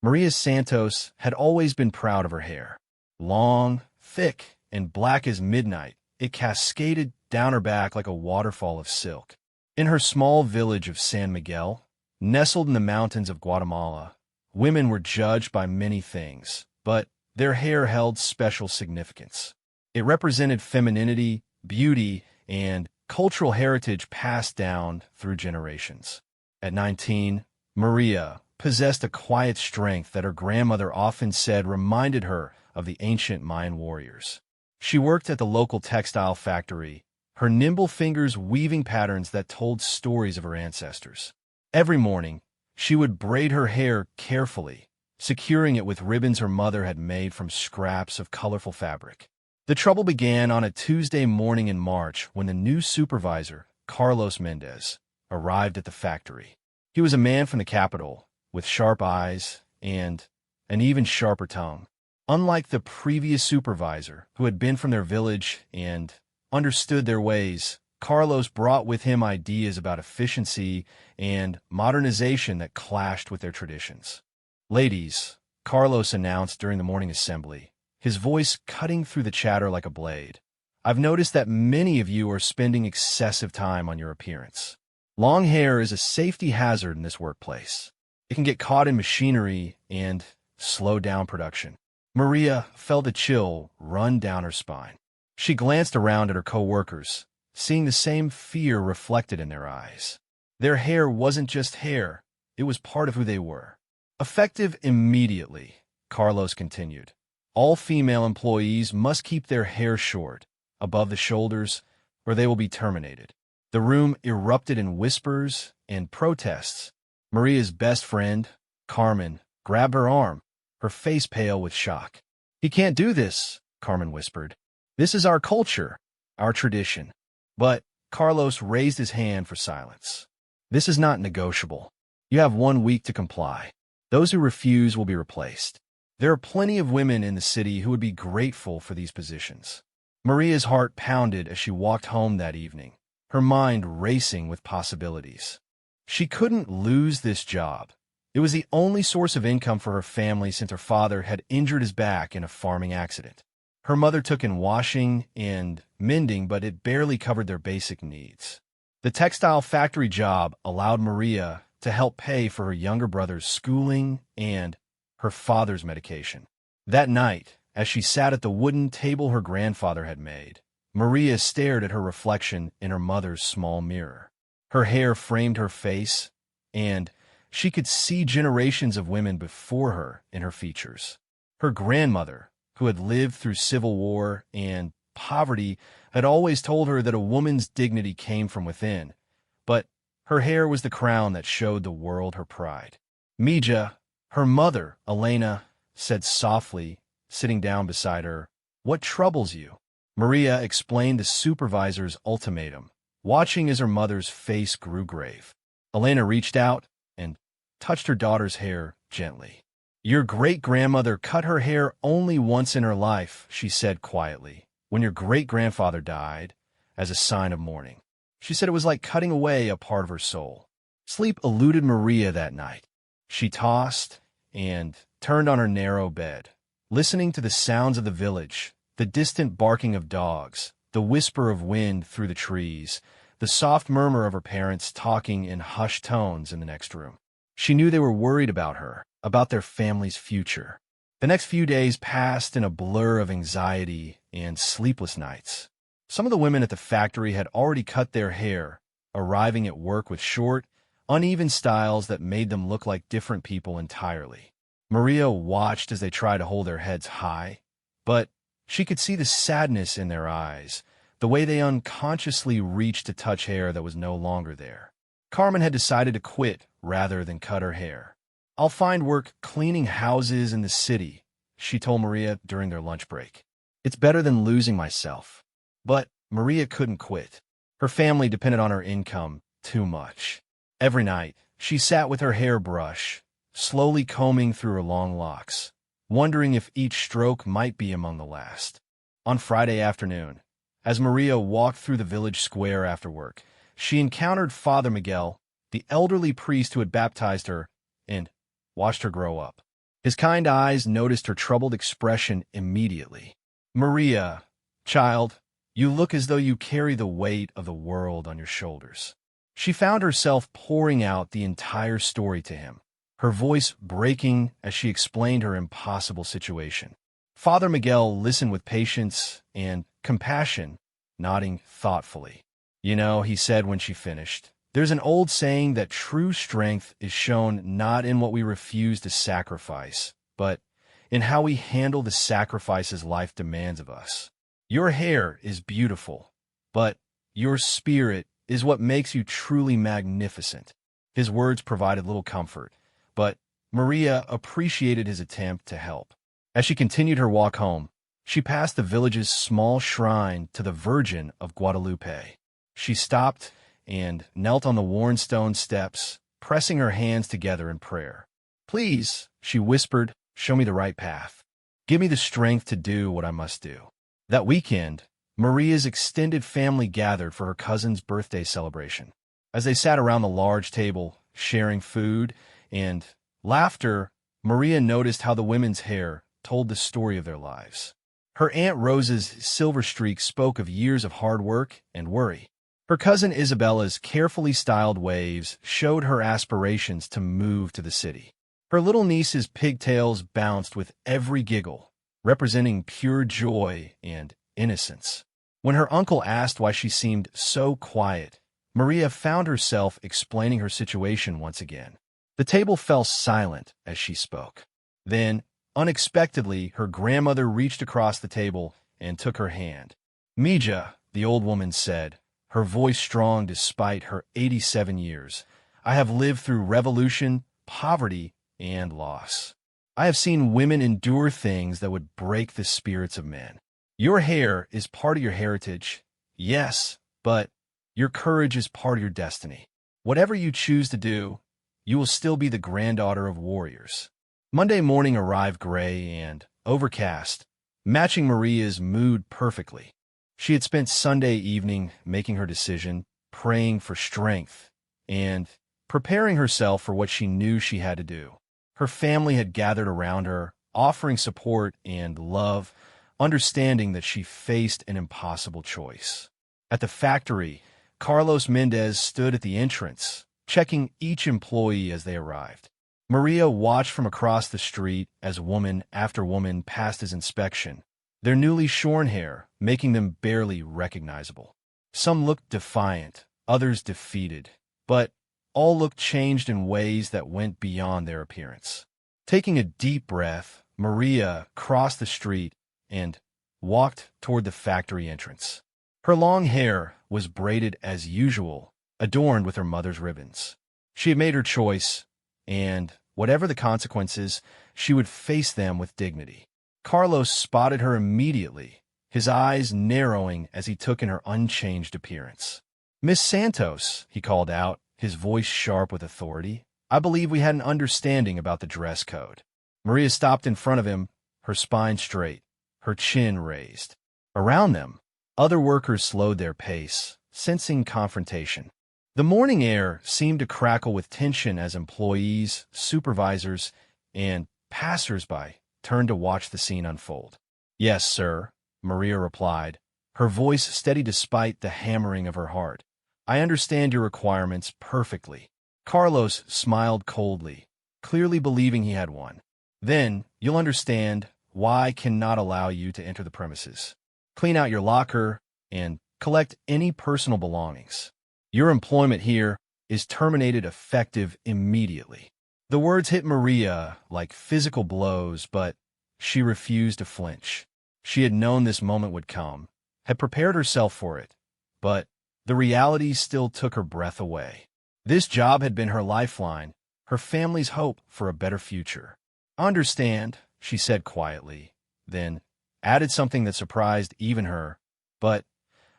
Maria Santos had always been proud of her hair. Long, thick, and black as midnight, it cascaded down her back like a waterfall of silk. In her small village of San Miguel, nestled in the mountains of Guatemala, women were judged by many things, but their hair held special significance. It represented femininity, beauty, and cultural heritage passed down through generations. At 19, Maria possessed a quiet strength that her grandmother often said reminded her of the ancient Mayan warriors. She worked at the local textile factory, her nimble fingers weaving patterns that told stories of her ancestors. Every morning, she would braid her hair carefully, securing it with ribbons her mother had made from scraps of colorful fabric. The trouble began on a Tuesday morning in March when the new supervisor, Carlos Mendez, arrived at the factory. He was a man from the capital, with sharp eyes and an even sharper tongue. Unlike the previous supervisor, who had been from their village and understood their ways, Carlos brought with him ideas about efficiency and modernization that clashed with their traditions. "Ladies," Carlos announced during the morning assembly, his voice cutting through the chatter like a blade, "I've noticed that many of you are spending excessive time on your appearance. Long hair is a safety hazard in this workplace. It can get caught in machinery and slow down production." Maria felt a chill run down her spine. She glanced around at her co-workers, seeing the same fear reflected in their eyes. Their hair wasn't just hair, it was part of who they were. "Effective immediately," Carlos continued. "All female employees must keep their hair short, above the shoulders, or they will be terminated." The room erupted in whispers and protests. Maria's best friend, Carmen, grabbed her arm, her face pale with shock. "He can't do this," Carmen whispered. "This is our culture, our tradition." But Carlos raised his hand for silence. "This is not negotiable. You have 1 week to comply. Those who refuse will be replaced. There are plenty of women in the city who would be grateful for these positions." Maria's heart pounded as she walked home that evening, her mind racing with possibilities. She couldn't lose this job. It was the only source of income for her family since her father had injured his back in a farming accident. Her mother took in washing and mending, but it barely covered their basic needs. The textile factory job allowed Maria to help pay for her younger brother's schooling and her father's medication. That night, as she sat at the wooden table her grandfather had made, Maria stared at her reflection in her mother's small mirror. Her hair framed her face, and she could see generations of women before her in her features. Her grandmother, who had lived through civil war and poverty, had always told her that a woman's dignity came from within, but her hair was the crown that showed the world her pride. Mija, her mother, Elena, said softly, sitting down beside her, "What troubles you?" Maria explained the supervisor's ultimatum, watching as her mother's face grew grave. Elena reached out and touched her daughter's hair gently. "Your great-grandmother cut her hair only once in her life," she said quietly, "when your great-grandfather died, as a sign of mourning. She said it was like cutting away a part of her soul." Sleep eluded Maria that night. She tossed and turned on her narrow bed, listening to the sounds of the village, the distant barking of dogs, the whisper of wind through the trees, the soft murmur of her parents talking in hushed tones in the next room. She knew they were worried about her, about their family's future. The next few days passed in a blur of anxiety and sleepless nights. Some of the women at the factory had already cut their hair, arriving at work with short, uneven styles that made them look like different people entirely. Maria watched as they tried to hold their heads high, but she could see the sadness in their eyes, the way they unconsciously reached to touch hair that was no longer there. Carmen had decided to quit rather than cut her hair. "I'll find work cleaning houses in the city," she told Maria during their lunch break. "It's better than losing myself." But Maria couldn't quit. Her family depended on her income too much. Every night, she sat with her hairbrush, slowly combing through her long locks, wondering if each stroke might be among the last. On Friday afternoon, as Maria walked through the village square after work, she encountered Father Miguel, the elderly priest who had baptized her and watched her grow up. His kind eyes noticed her troubled expression immediately. "Maria, child, you look as though you carry the weight of the world on your shoulders." She found herself pouring out the entire story to him, her voice breaking as she explained her impossible situation. Father Miguel listened with patience and compassion, nodding thoughtfully. "You know," he said when she finished, "there's an old saying that true strength is shown not in what we refuse to sacrifice, but in how we handle the sacrifices life demands of us. Your hair is beautiful, but your spirit is what makes you truly magnificent." His words provided little comfort, but Maria appreciated his attempt to help. As she continued her walk home, she passed the village's small shrine to the Virgin of Guadalupe. She stopped and knelt on the worn stone steps, pressing her hands together in prayer. "Please," she whispered, "show me the right path. Give me the strength to do what I must do." That weekend, Maria's extended family gathered for her cousin's birthday celebration. As they sat around the large table, sharing food and laughter, Maria noticed how the women's hair told the story of their lives. Her Aunt Rosa's silver streak spoke of years of hard work and worry. Her cousin Isabella's carefully styled waves showed her aspirations to move to the city. Her little niece's pigtails bounced with every giggle, representing pure joy and innocence. When her uncle asked why she seemed so quiet, Maria found herself explaining her situation once again. The table fell silent as she spoke. Then, unexpectedly, her grandmother reached across the table and took her hand. "Mija," the old woman said, her voice strong despite her 87 years, "I have lived through revolution, poverty, and loss. I have seen women endure things that would break the spirits of men. Your hair is part of your heritage, yes, but your courage is part of your destiny. Whatever you choose to do, you will still be the granddaughter of warriors." Monday morning arrived gray and overcast, matching Maria's mood perfectly. She had spent Sunday evening making her decision, praying for strength, and preparing herself for what she knew she had to do. Her family had gathered around her, offering support and love, understanding that she faced an impossible choice. At the factory, Carlos Mendez stood at the entrance, checking each employee as they arrived. Maria watched from across the street as woman after woman passed his inspection, their newly shorn hair making them barely recognizable. Some looked defiant, others defeated, but all looked changed in ways that went beyond their appearance. Taking a deep breath, Maria crossed the street and walked toward the factory entrance. Her long hair was braided as usual, adorned with her mother's ribbons. She had made her choice, and whatever the consequences, she would face them with dignity. Carlos spotted her immediately, his eyes narrowing as he took in her unchanged appearance. "Miss Santos," he called out, his voice sharp with authority, "I believe we had an understanding about the dress code." Maria stopped in front of him, her spine straight, her chin raised. Around them, other workers slowed their pace, sensing confrontation. The morning air seemed to crackle with tension as employees, supervisors, and passers-by turned to watch the scene unfold. "Yes, sir," Maria replied, her voice steady despite the hammering of her heart. "I understand your requirements perfectly." Carlos smiled coldly, clearly believing he had won. "Then you'll understand why I cannot allow you to enter the premises. Clean out your locker and collect any personal belongings. Your employment here is terminated effective immediately." The words hit Maria like physical blows, but she refused to flinch. She had known this moment would come, had prepared herself for it, but the reality still took her breath away. This job had been her lifeline, her family's hope for a better future. "I understand," she said quietly, then added something that surprised even her, "but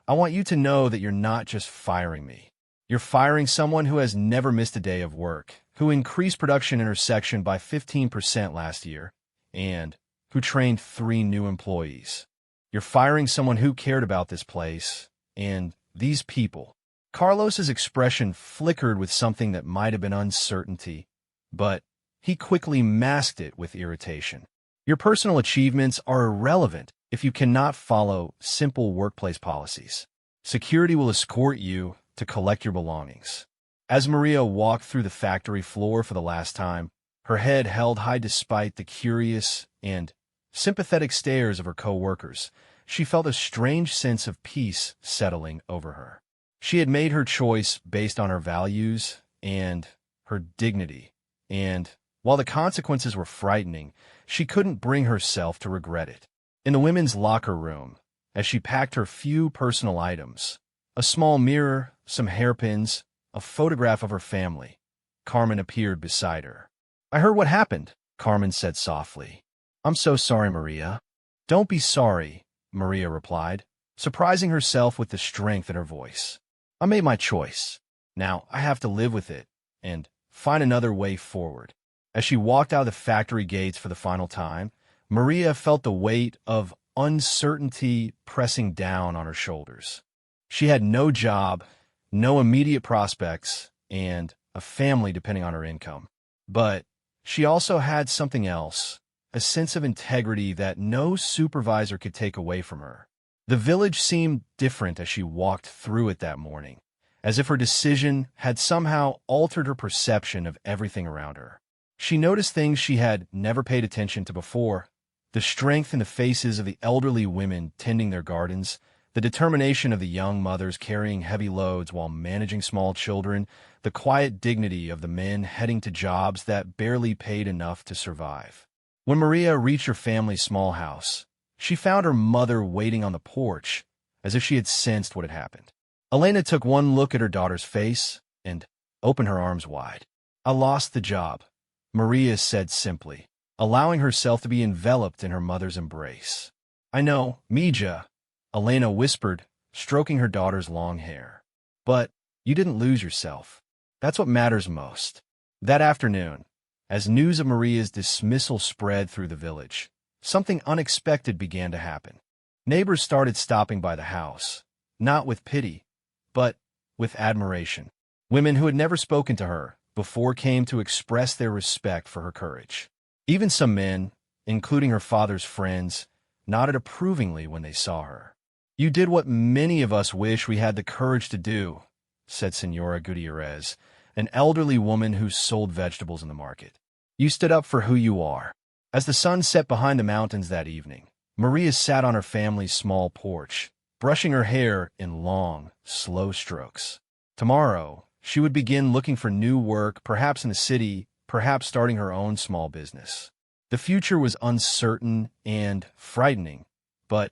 I want you to know that you're not just firing me. You're firing someone who has never missed a day of work, who increased production in her section by 15% last year, and who trained 3 new employees. You're firing someone who cared about this place and these people." Carlos's expression flickered with something that might have been uncertainty, but He quickly masked it with irritation. Your personal achievements are irrelevant if you cannot follow simple workplace policies. Security will escort you to collect your belongings. As Maria walked through the factory floor for the last time, her head held high despite the curious and sympathetic stares of her co-workers, she felt a strange sense of peace settling over her. She had made her choice based on her values and her dignity, and while the consequences were frightening, she couldn't bring herself to regret it. In the women's locker room, as she packed her few personal items, a small mirror, some hairpins, a photograph of her family, Carmen appeared beside her. "I heard what happened," Carmen said softly. "I'm so sorry, Maria." "Don't be sorry," Maria replied, surprising herself with the strength in her voice. "I made my choice. Now I have to live with it and find another way forward." As she walked out of the factory gates for the final time, Maria felt the weight of uncertainty pressing down on her shoulders. She had no job, no immediate prospects, and a family depending on her income. But she also had something else, a sense of integrity that no supervisor could take away from her. The village seemed different as she walked through it that morning, as if her decision had somehow altered her perception of everything around her. She noticed things she had never paid attention to before: the strength in the faces of the elderly women tending their gardens, the determination of the young mothers carrying heavy loads while managing small children, the quiet dignity of the men heading to jobs that barely paid enough to survive. When Maria reached her family's small house, she found her mother waiting on the porch, as if she had sensed what had happened. Elena took one look at her daughter's face and opened her arms wide. "I lost the job," Maria said simply, allowing herself to be enveloped in her mother's embrace. "I know, Mija," Elena whispered, stroking her daughter's long hair. "But you didn't lose yourself. That's what matters most." That afternoon, as news of Maria's dismissal spread through the village, something unexpected began to happen. Neighbors started stopping by the house, not with pity, but with admiration. Women who had never spoken to her before came to express their respect for her courage. Even some men, including her father's friends, nodded approvingly when they saw her. "You did what many of us wish we had the courage to do," said Senora Gutierrez, an elderly woman who sold vegetables in the market. "You stood up for who you are." As the sun set behind the mountains that evening, Maria sat on her family's small porch, brushing her hair in long, slow strokes. Tomorrow, she would begin looking for new work, perhaps in the city, perhaps starting her own small business. The future was uncertain and frightening, but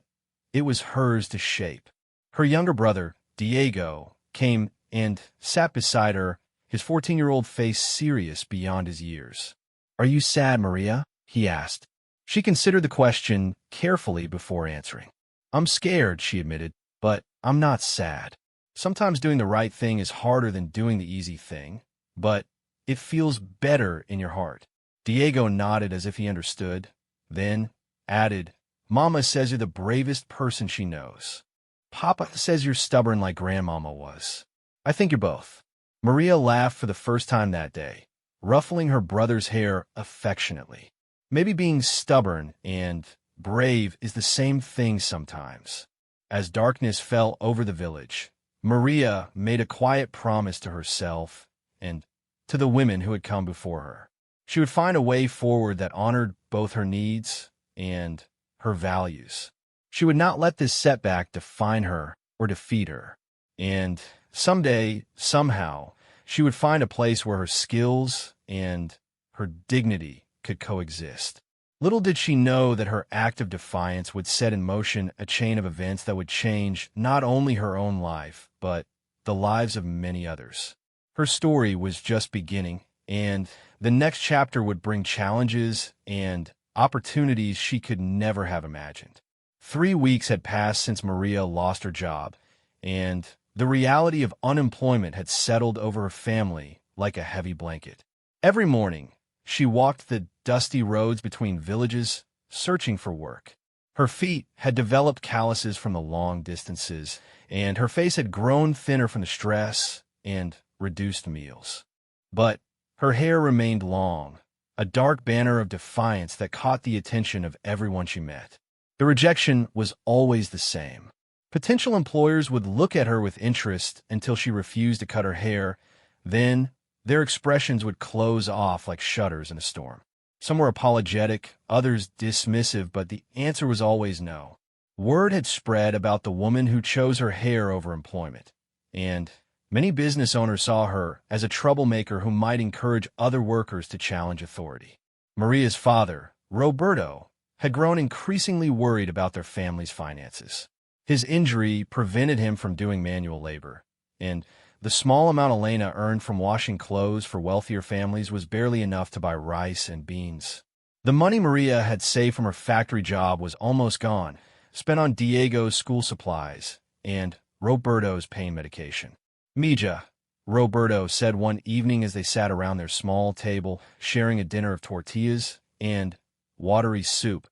it was hers to shape. Her younger brother, Diego, came and sat beside her, his 14-year-old face serious beyond his years. "Are you sad, Maria?" he asked. She considered the question carefully before answering. "I'm scared," she admitted, "but I'm not sad. Sometimes doing the right thing is harder than doing the easy thing, but it feels better in your heart." Diego nodded as if he understood, then added, "Mama says you're the bravest person she knows. Papa says you're stubborn like Grandmama was. I think you're both." Maria laughed for the first time that day, ruffling her brother's hair affectionately. Maybe being stubborn and brave is the same thing sometimes. As darkness fell over the village, Maria made a quiet promise to herself and to the women who had come before her. She would find a way forward that honored both her needs and her values. She would not let this setback define her or defeat her. And someday, somehow, she would find a place where her skills and her dignity could coexist. Little did she know that her act of defiance would set in motion a chain of events that would change not only her own life, but the lives of many others. Her story was just beginning, and the next chapter would bring challenges and opportunities she could never have imagined. 3 weeks had passed since Maria lost her job, and the reality of unemployment had settled over her family like a heavy blanket. Every morning, she walked the dusty roads between villages, searching for work. Her feet had developed calluses from the long distances, and her face had grown thinner from the stress and reduced meals. But her hair remained long, a dark banner of defiance that caught the attention of everyone she met. The rejection was always the same. Potential employers would look at her with interest until she refused to cut her hair. Then, their expressions would close off like shutters in a storm. Some were apologetic, others dismissive, but the answer was always no. Word had spread about the woman who chose her hair over employment, and many business owners saw her as a troublemaker who might encourage other workers to challenge authority. Maria's father, Roberto, had grown increasingly worried about their family's finances. His injury prevented him from doing manual labor, and the small amount Elena earned from washing clothes for wealthier families was barely enough to buy rice and beans. The money Maria had saved from her factory job was almost gone, spent on Diego's school supplies and Roberto's pain medication. "Mija," Roberto said one evening as they sat around their small table, sharing a dinner of tortillas and watery soup.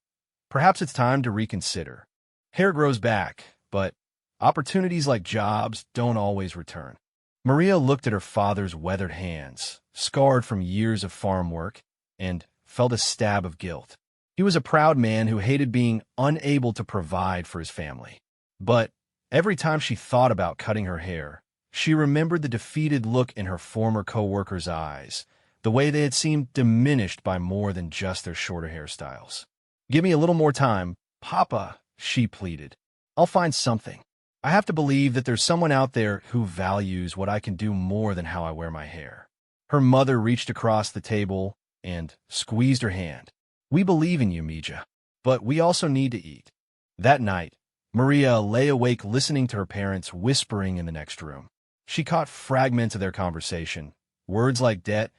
"Perhaps it's time to reconsider. Hair grows back, but opportunities like jobs don't always return." Maria looked at her father's weathered hands, scarred from years of farm work, and felt a stab of guilt. He was a proud man who hated being unable to provide for his family. But every time she thought about cutting her hair, she remembered the defeated look in her former co-workers' eyes, the way they had seemed diminished by more than just their shorter hairstyles. "Give me a little more time, Papa," she pleaded. "I'll find something. I have to believe that there's someone out there who values what I can do more than how I wear my hair." Her mother reached across the table and squeezed her hand. "We believe in you, Mija, but we also need to eat." That night, Maria lay awake listening to her parents whispering in the next room. She caught fragments of their conversation, words like debt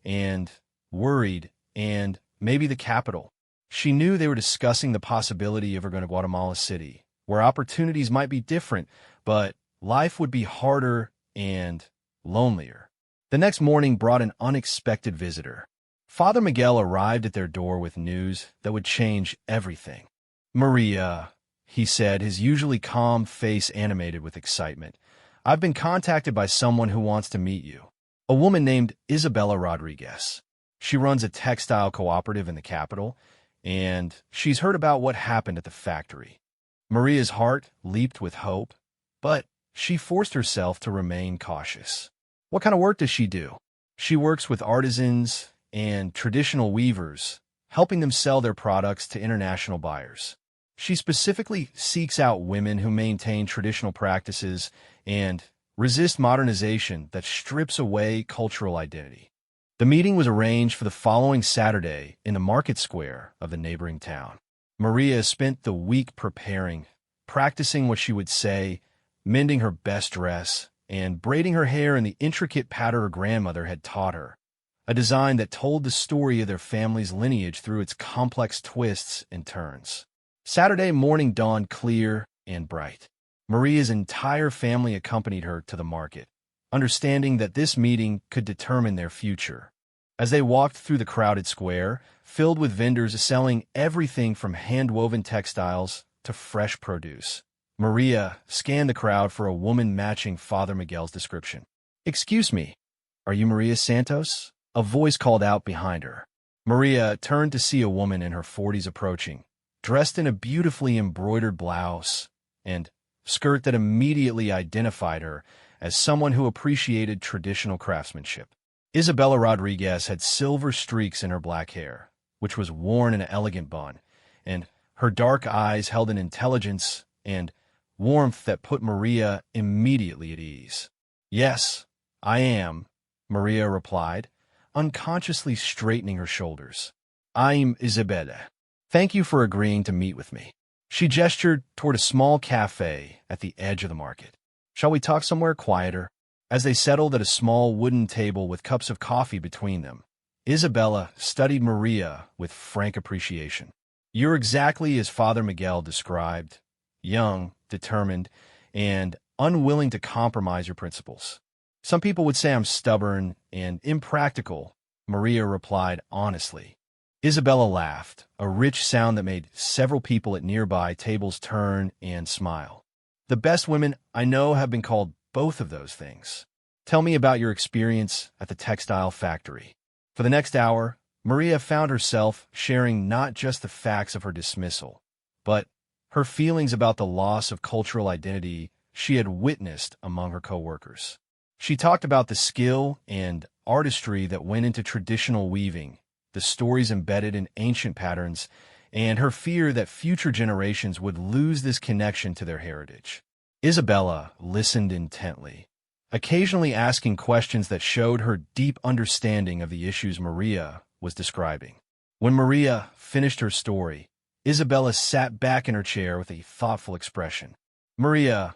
and worried and maybe the capital. She knew they were discussing the possibility of her going to Guatemala City, where opportunities might be different, but life would be harder and lonelier. The next morning brought an unexpected visitor. Father Miguel arrived at their door with news that would change everything. "Maria," he said, his usually calm face animated with excitement, "I've been contacted by someone who wants to meet you. A woman named Isabella Rodriguez. She runs a textile cooperative in the capital, and she's heard about what happened at the factory." Maria's heart leaped with hope, but she forced herself to remain cautious. "What kind of work does she do?" "She works with artisans and traditional weavers, helping them sell their products to international buyers. She specifically seeks out women who maintain traditional practices and resist modernization that strips away cultural identity." The meeting was arranged for the following Saturday in the market square of the neighboring town. Maria spent the week preparing, practicing what she would say, mending her best dress, and braiding her hair in the intricate pattern her grandmother had taught her, a design that told the story of their family's lineage through its complex twists and turns. Saturday morning dawned clear and bright. Maria's entire family accompanied her to the market, understanding that this meeting could determine their future. As they walked through the crowded square, filled with vendors selling everything from hand-woven textiles to fresh produce, Maria scanned the crowd for a woman matching Father Miguel's description. "Excuse me, are you Maria Santos?" a voice called out behind her. Maria turned to see a woman in her 40s approaching, dressed in a beautifully embroidered blouse and skirt that immediately identified her as someone who appreciated traditional craftsmanship. Isabella Rodriguez had silver streaks in her black hair, which was worn in an elegant bun, and her dark eyes held an intelligence and warmth that put Maria immediately at ease. "Yes, I am," Maria replied, unconsciously straightening her shoulders. "I'm Isabella. Thank you for agreeing to meet with me." She gestured toward a small cafe at the edge of the market. "Shall we talk somewhere quieter?" As they settled at a small wooden table with cups of coffee between them, Isabella studied Maria with frank appreciation. "You're exactly as Father Miguel described, young, determined, and unwilling to compromise your principles." "Some people would say I'm stubborn and impractical," Maria replied honestly. Isabella laughed, a rich sound that made several people at nearby tables turn and smile. "The best women I know have been called both of those things. Tell me about your experience at the textile factory." For the next hour, Maria found herself sharing not just the facts of her dismissal, but her feelings about the loss of cultural identity she had witnessed among her coworkers. She talked about the skill and artistry that went into traditional weaving, the stories embedded in ancient patterns, and her fear that future generations would lose this connection to their heritage. Isabella listened intently, occasionally asking questions that showed her deep understanding of the issues Maria was describing. When Maria finished her story, Isabella sat back in her chair with a thoughtful expression. Maria,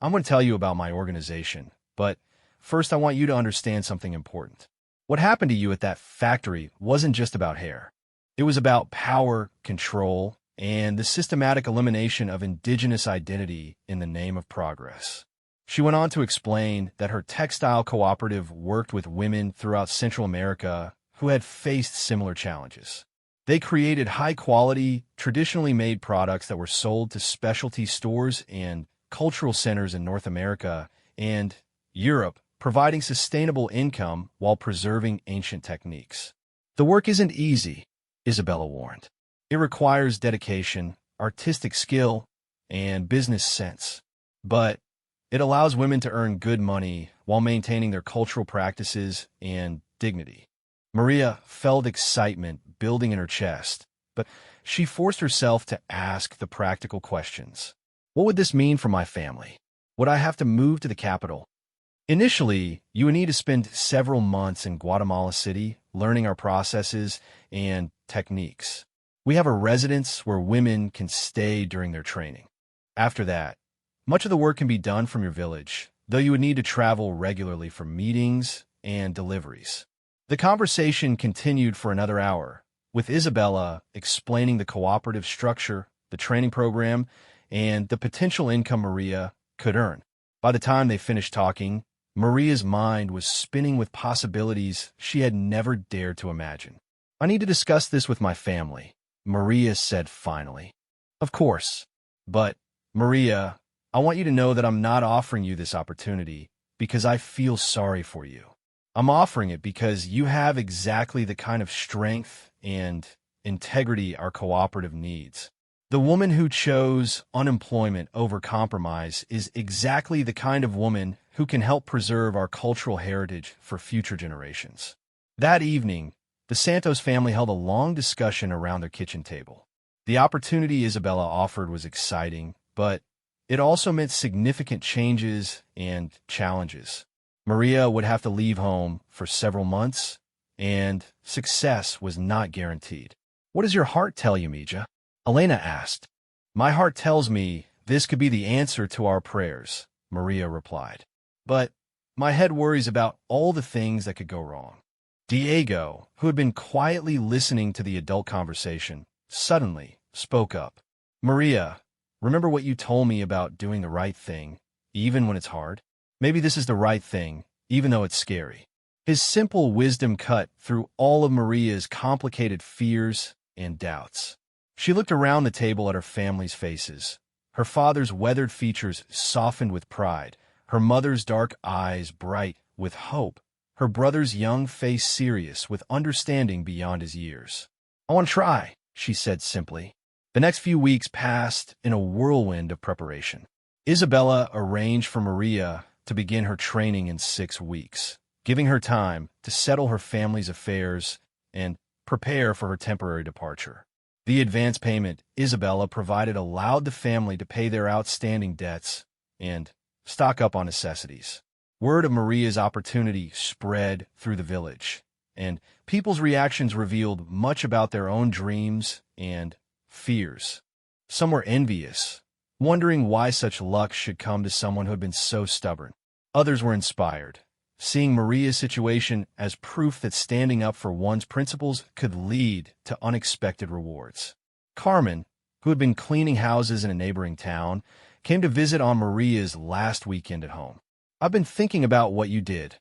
I'm going to tell you about my organization, but first I want you to understand something important. What happened to you at that factory wasn't just about hair. It was about power, control, and the systematic elimination of indigenous identity in the name of progress. She went on to explain that her textile cooperative worked with women throughout Central America who had faced similar challenges. They created high-quality, traditionally made products that were sold to specialty stores and cultural centers in North America and Europe, providing sustainable income while preserving ancient techniques. The work isn't easy, Isabella warned. It requires dedication, artistic skill, and business sense. But it allows women to earn good money while maintaining their cultural practices and dignity. Maria felt excitement building in her chest, but she forced herself to ask the practical questions. What would this mean for my family? Would I have to move to the capital? Initially, you would need to spend several months in Guatemala City learning our processes and techniques. We have a residence where women can stay during their training. After that, much of the work can be done from your village, though you would need to travel regularly for meetings and deliveries. The conversation continued for another hour, with Isabella explaining the cooperative structure, the training program, and the potential income Maria could earn. By the time they finished talking, Maria's mind was spinning with possibilities she had never dared to imagine. I need to discuss this with my family, Maria said finally. Of course. But, Maria, I want you to know that I'm not offering you this opportunity because I feel sorry for you. I'm offering it because you have exactly the kind of strength and integrity our cooperative needs. The woman who chose unemployment over compromise is exactly the kind of woman who can help preserve our cultural heritage for future generations. That evening, the Santos family held a long discussion around their kitchen table. The opportunity Isabella offered was exciting, but it also meant significant changes and challenges. Maria would have to leave home for several months, and success was not guaranteed. What does your heart tell you, Mija? Elena asked. My heart tells me this could be the answer to our prayers, Maria replied. But my head worries about all the things that could go wrong. Diego, who had been quietly listening to the adult conversation, suddenly spoke up. Maria, remember what you told me about doing the right thing, even when it's hard? Maybe this is the right thing, even though it's scary. His simple wisdom cut through all of Maria's complicated fears and doubts. She looked around the table at her family's faces. Her father's weathered features softened with pride, her mother's dark eyes bright with hope, her brother's young face serious with understanding beyond his years. I want to try, she said simply. The next few weeks passed in a whirlwind of preparation. Isabella arranged for Maria to begin her training in 6 weeks, giving her time to settle her family's affairs and prepare for her temporary departure. The advance payment Isabella provided allowed the family to pay their outstanding debts and stock up on necessities. Word of Maria's opportunity spread through the village, and people's reactions revealed much about their own dreams and fears. Some were envious, wondering why such luck should come to someone who had been so stubborn. Others were inspired, seeing Maria's situation as proof that standing up for one's principles could lead to unexpected rewards. Carmen, who had been cleaning houses in a neighboring town, came to visit on Maria's last weekend at home. I've been thinking about what you did,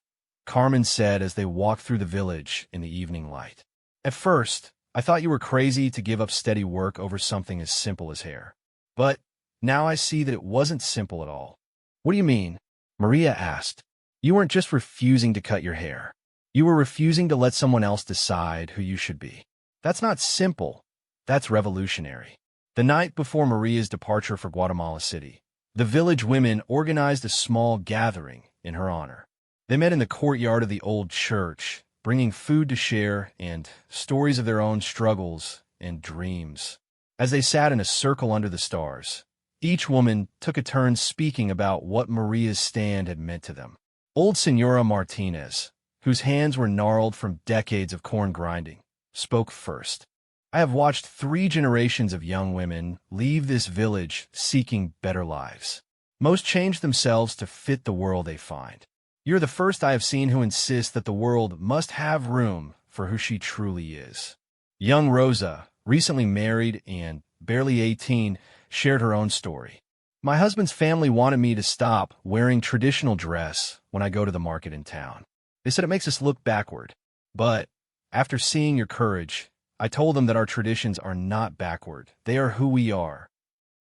Carmen said as they walked through the village in the evening light. At first, I thought you were crazy to give up steady work over something as simple as hair. But now I see that it wasn't simple at all. What do you mean? Maria asked. You weren't just refusing to cut your hair. You were refusing to let someone else decide who you should be. That's not simple. That's revolutionary. The night before Maria's departure for Guatemala City, the village women organized a small gathering in her honor. They met in the courtyard of the old church, bringing food to share and stories of their own struggles and dreams. As they sat in a circle under the stars, each woman took a turn speaking about what Maria's stand had meant to them. Old Senora Martinez, whose hands were gnarled from decades of corn grinding, spoke first. I have watched 3 generations of young women leave this village seeking better lives. Most change themselves to fit the world they find. You're the first I have seen who insists that the world must have room for who she truly is. Young Rosa, recently married and barely 18, shared her own story. My husband's family wanted me to stop wearing traditional dress when I go to the market in town. They said it makes us look backward. But after seeing your courage, I told them that our traditions are not backward. They are who we are.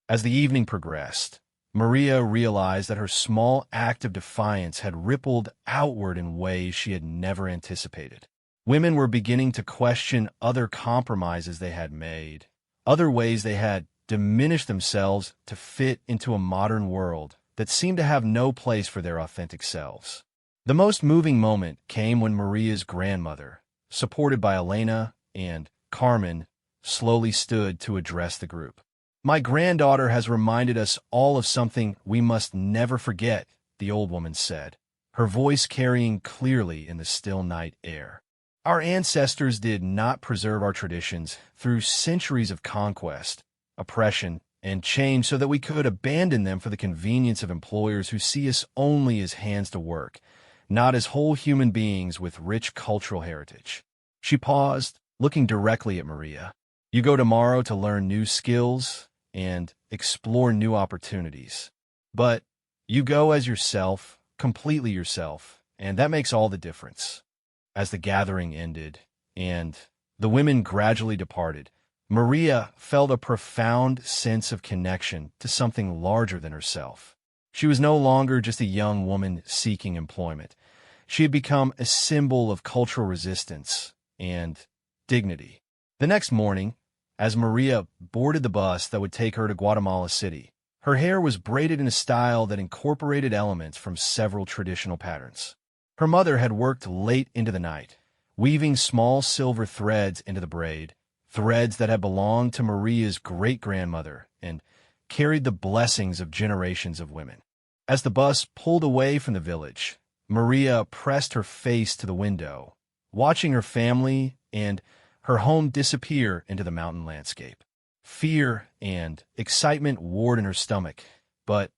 As the evening progressed, Maria realized that her small act of defiance had rippled outward in ways she had never anticipated. Women were beginning to question other compromises they had made, other ways they had diminished themselves to fit into a modern world that seemed to have no place for their authentic selves. The most moving moment came when Maria's grandmother, supported by Elena and Carmen, slowly stood to address the group. My granddaughter has reminded us all of something we must never forget, the old woman said, her voice carrying clearly in the still night air. Our ancestors did not preserve our traditions through centuries of conquest, oppression, and change so that we could abandon them for the convenience of employers who see us only as hands to work, not as whole human beings with rich cultural heritage. She paused, looking directly at Maria. You go tomorrow to learn new skills and explore new opportunities. But you go as yourself, completely yourself, and that makes all the difference. As the gathering ended and the women gradually departed, Maria felt a profound sense of connection to something larger than herself. She was no longer just a young woman seeking employment. She had become a symbol of cultural resistance and dignity. The next morning, as Maria boarded the bus that would take her to Guatemala City, her hair was braided in a style that incorporated elements from several traditional patterns. Her mother had worked late into the night, weaving small silver threads into the braid, threads that had belonged to Maria's great-grandmother and carried the blessings of generations of women. As the bus pulled away from the village, Maria pressed her face to the window, watching her family and her home disappear into the mountain landscape. Fear and excitement warred in her stomach, but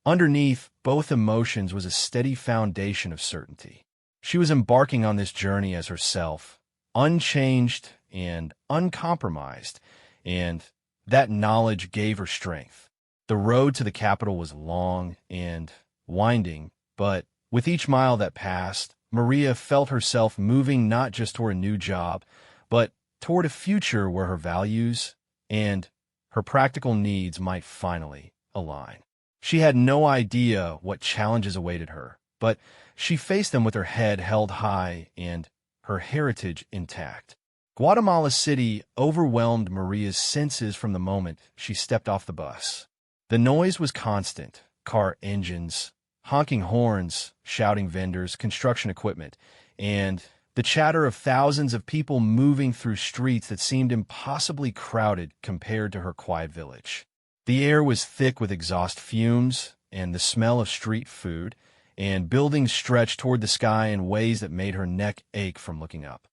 underneath both emotions was a steady foundation of certainty. She was embarking on this journey as herself, unchanged and uncompromised, and that knowledge gave her strength. The road to the capital was long and winding, but with each mile that passed, Maria felt herself moving not just toward a new job, but toward a future where her values and her practical needs might finally align. She had no idea what challenges awaited her, but she faced them with her head held high and her heritage intact. Guatemala City overwhelmed Maria's senses from the moment she stepped off the bus. The noise was constant: car engines, honking horns, shouting vendors, construction equipment, and the chatter of thousands of people moving through streets that seemed impossibly crowded compared to her quiet village. The air was thick with exhaust fumes and the smell of street food, and buildings stretched toward the sky in ways that made her neck ache from looking up.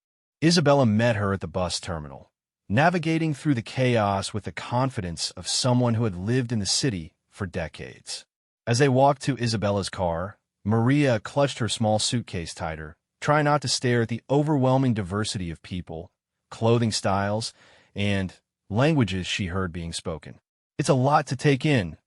Isabella met her at the bus terminal, navigating through the chaos with the confidence of someone who had lived in the city for decades. As they walked to Isabella's car, Maria clutched her small suitcase tighter, trying not to stare at the overwhelming diversity of people, clothing styles, and languages she heard being spoken. It's a lot to take in,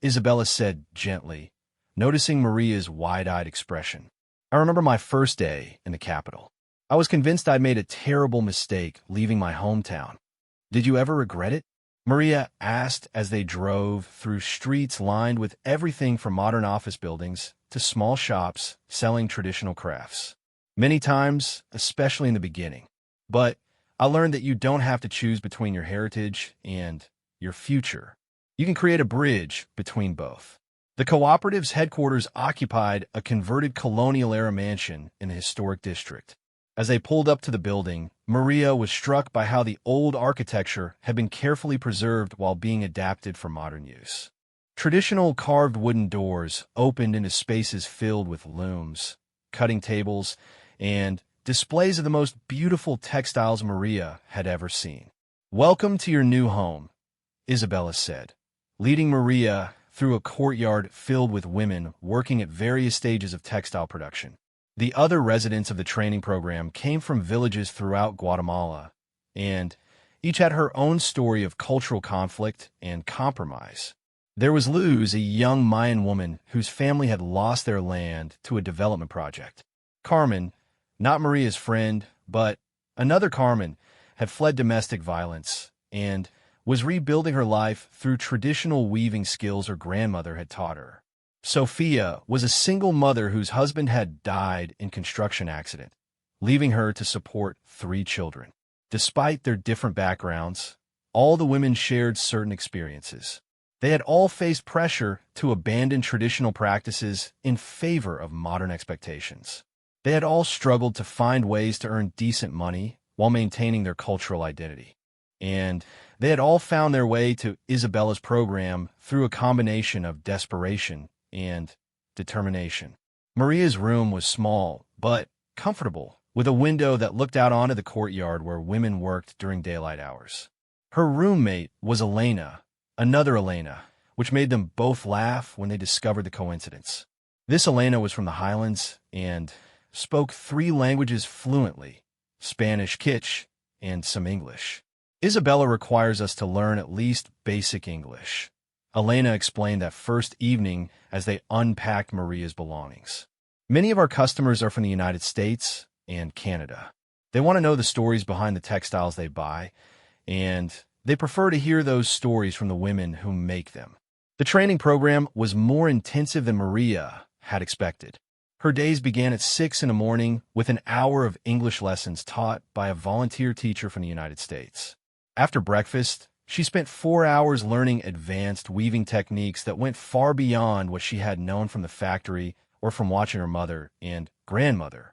Isabella said gently, noticing Maria's wide-eyed expression. I remember my first day in the capital. I was convinced I'd made a terrible mistake leaving my hometown. Did you ever regret it? Maria asked as they drove through streets lined with everything from modern office buildings to small shops selling traditional crafts. many times, especially in the beginning. But I learned that you don't have to choose between your heritage and your future. You can create a bridge between both. The cooperative's headquarters occupied a converted colonial-era mansion in the historic district. As they pulled up to the building, Maria was struck by how the old architecture had been carefully preserved while being adapted for modern use. Traditional carved wooden doors opened into spaces filled with looms, cutting tables, and displays of the most beautiful textiles Maria had ever seen. "Welcome to your new home," Isabella said, leading Maria through a courtyard filled with women working at various stages of textile production. The other residents of the training program came from villages throughout Guatemala, and each had her own story of cultural conflict and compromise. There was Luz, a young Mayan woman whose family had lost their land to a development project. Carmen, not Maria's friend, but another Carmen, had fled domestic violence and was rebuilding her life through traditional weaving skills her grandmother had taught her. Sophia was a single mother whose husband had died in construction accident, leaving her to support 3 children. Despite their different backgrounds, all the women shared certain experiences. They had all faced pressure to abandon traditional practices in favor of modern expectations. They had all struggled to find ways to earn decent money while maintaining their cultural identity. And they had all found their way to Isabella's program through a combination of desperation and determination. Maria's room was small, but comfortable, with a window that looked out onto the courtyard where women worked during daylight hours. Her roommate was Elena, another Elena, which made them both laugh when they discovered the coincidence. This Elena was from the Highlands and spoke 3 languages fluently: Spanish, Kitsch, and some English. "Isabella requires us to learn at least basic English," Elena explained that first evening as they unpacked Maria's belongings. "Many of our customers are from the United States and Canada. They want to know the stories behind the textiles they buy, and they prefer to hear those stories from the women who make them." The training program was more intensive than Maria had expected. Her days began at 6 in the morning with an hour of English lessons taught by a volunteer teacher from the United States. After breakfast, she spent 4 hours learning advanced weaving techniques that went far beyond what she had known from the factory or from watching her mother and grandmother.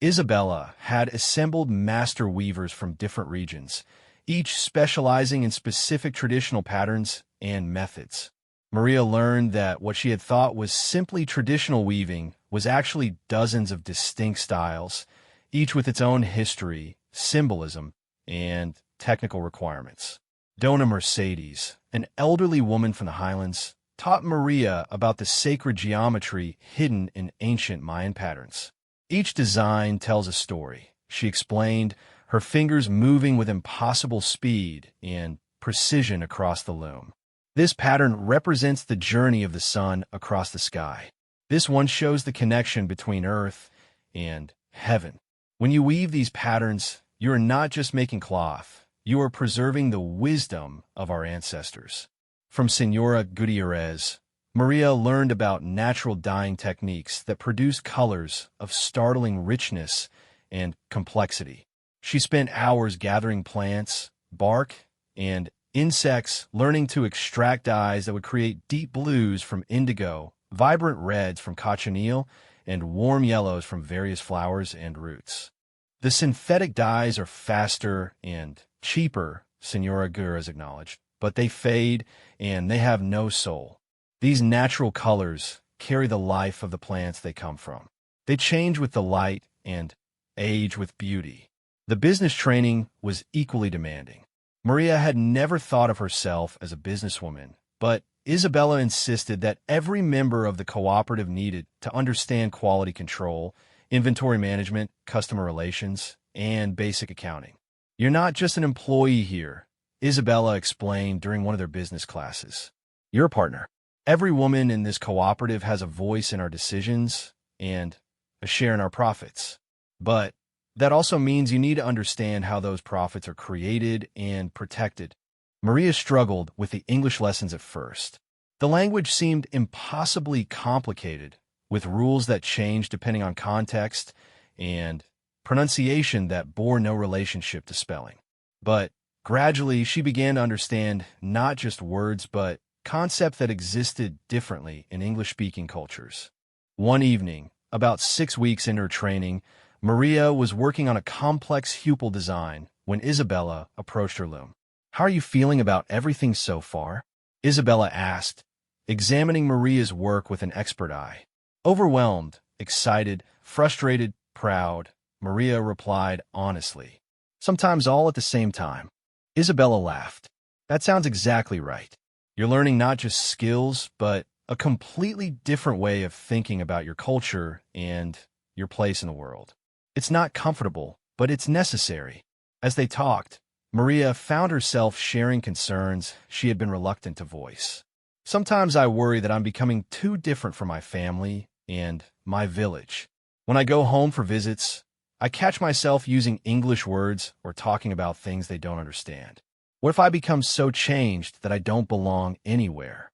Isabella had assembled master weavers from different regions, each specializing in specific traditional patterns and methods. Maria learned that what she had thought was simply traditional weaving was actually dozens of distinct styles, each with its own history, symbolism, and technical requirements. Dona Mercedes, an elderly woman from the Highlands, taught Maria about the sacred geometry hidden in ancient Mayan patterns. "Each design tells a story," she explained, her fingers moving with impossible speed and precision across the loom. "This pattern represents the journey of the sun across the sky. This one shows the connection between earth and heaven. When you weave these patterns, you are not just making cloth, you are preserving the wisdom of our ancestors." From Senora Gutierrez, Maria learned about natural dyeing techniques that produce colors of startling richness and complexity. She spent hours gathering plants, bark, and insects, learning to extract dyes that would create deep blues from indigo, vibrant reds from cochineal, and warm yellows from various flowers and roots. "The synthetic dyes are faster and cheaper," Senora Gutierrez acknowledged, "but they fade and they have no soul. These natural colors carry the life of the plants they come from. They change with the light and age with beauty." The business training was equally demanding. Maria had never thought of herself as a businesswoman, but Isabella insisted that every member of the cooperative needed to understand quality control, inventory management, customer relations, and basic accounting. "You're not just an employee here," Isabella explained during one of their business classes. "You're a partner. Every woman in this cooperative has a voice in our decisions and a share in our profits. But that also means you need to understand how those profits are created and protected." Maria struggled with the English lessons at first. The language seemed impossibly complicated, with rules that changed depending on context and pronunciation that bore no relationship to spelling. But gradually, she began to understand not just words, but concepts that existed differently in English-speaking cultures. One evening, about 6 weeks into her training, Maria was working on a complex Hupel design when Isabella approached her loom. "How are you feeling about everything so far?" Isabella asked, examining Maria's work with an expert eye. Overwhelmed, excited, frustrated, proud, Maria replied honestly. "Sometimes all at the same time." Isabella laughed. "That sounds exactly right. You're learning not just skills, but a completely different way of thinking about your culture and your place in the world. It's not comfortable, but it's necessary." As they talked, Maria found herself sharing concerns she had been reluctant to voice. "Sometimes I worry that I'm becoming too different from my family and my village. When I go home for visits, I catch myself using English words or talking about things they don't understand. What if I become so changed that I don't belong anywhere?"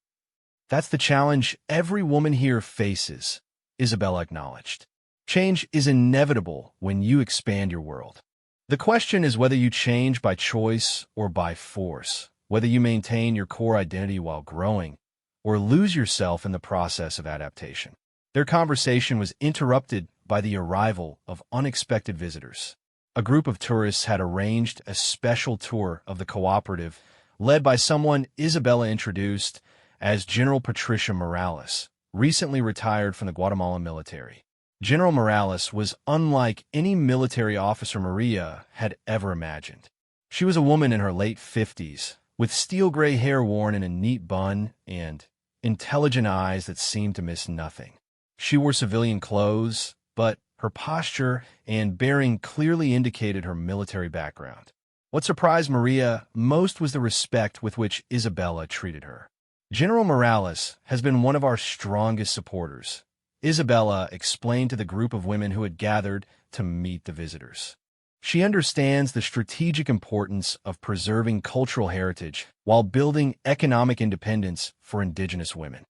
"That's the challenge every woman here faces," Isabella acknowledged. "Change is inevitable when you expand your world. The question is whether you change by choice or by force, whether you maintain your core identity while growing, or lose yourself in the process of adaptation." Their conversation was interrupted by the arrival of unexpected visitors. A group of tourists had arranged a special tour of the cooperative, led by someone Isabella introduced as General Patricia Morales, recently retired from the Guatemalan military. General Morales was unlike any military officer Maria had ever imagined. She was a woman in her late 50s, with steel-gray hair worn in a neat bun and intelligent eyes that seemed to miss nothing. She wore civilian clothes, but her posture and bearing clearly indicated her military background. What surprised Maria most was the respect with which Isabella treated her. "General Morales has been one of our strongest supporters," Isabella explained to the group of women who had gathered to meet the visitors. "She understands the strategic importance of preserving cultural heritage while building economic independence for indigenous women."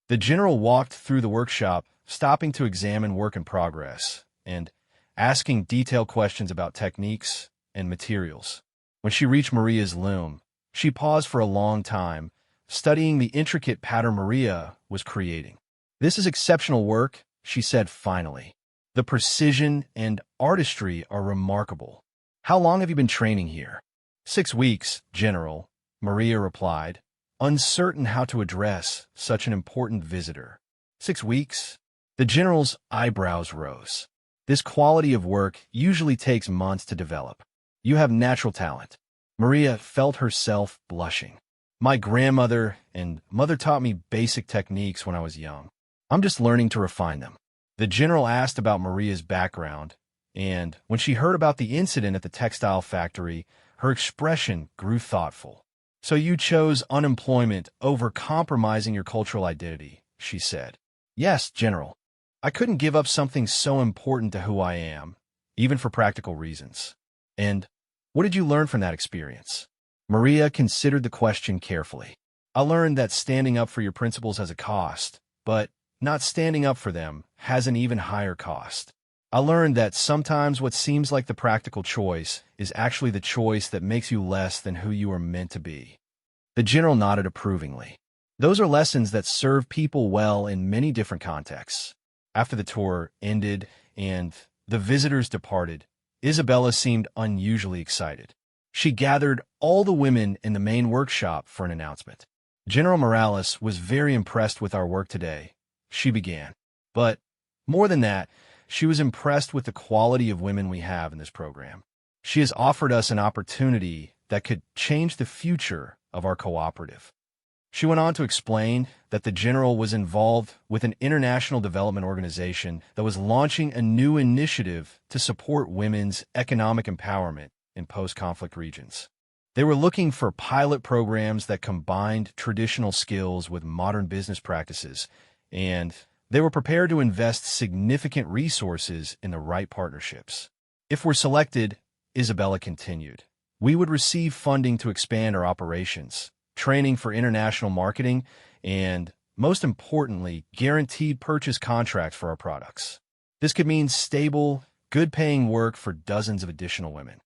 The general walked through the workshop, stopping to examine work in progress and asking detailed questions about techniques and materials. When she reached Maria's loom, she paused for a long time, studying the intricate pattern Maria was creating. "This is exceptional work," she said finally. "The precision and artistry are remarkable. How long have you been training here?" "6 weeks, General," Maria replied, uncertain how to address such an important visitor. "6 weeks?" The general's eyebrows rose. "This quality of work usually takes months to develop. You have natural talent." Maria felt herself blushing. "My grandmother and mother taught me basic techniques when I was young. I'm just learning to refine them." The general asked about Maria's background, and when she heard about the incident at the textile factory, her expression grew thoughtful. "So you chose unemployment over compromising your cultural identity," she said. "Yes, General. I couldn't give up something so important to who I am, even for practical reasons." "And what did you learn from that experience?" Maria considered the question carefully. "I learned that standing up for your principles has a cost, but not standing up for them has an even higher cost. I learned that sometimes what seems like the practical choice is actually the choice that makes you less than who you are meant to be." The general nodded approvingly. "Those are lessons that serve people well in many different contexts." After the tour ended and the visitors departed, Isabella seemed unusually excited. She gathered all the women in the main workshop for an announcement. "General Morales was very impressed with our work today," she began. "But more than that, she was impressed with the quality of women we have in this program. She has offered us an opportunity that could change the future of our cooperative." She went on to explain that the general was involved with an international development organization that was launching a new initiative to support women's economic empowerment in post-conflict regions. They were looking for pilot programs that combined traditional skills with modern business practices, and they were prepared to invest significant resources in the right partnerships. "If we're selected," Isabella continued, "we would receive funding to expand our operations, training for international marketing, and, most importantly, guaranteed purchase contracts for our products. This could mean stable, good-paying work for dozens of additional women.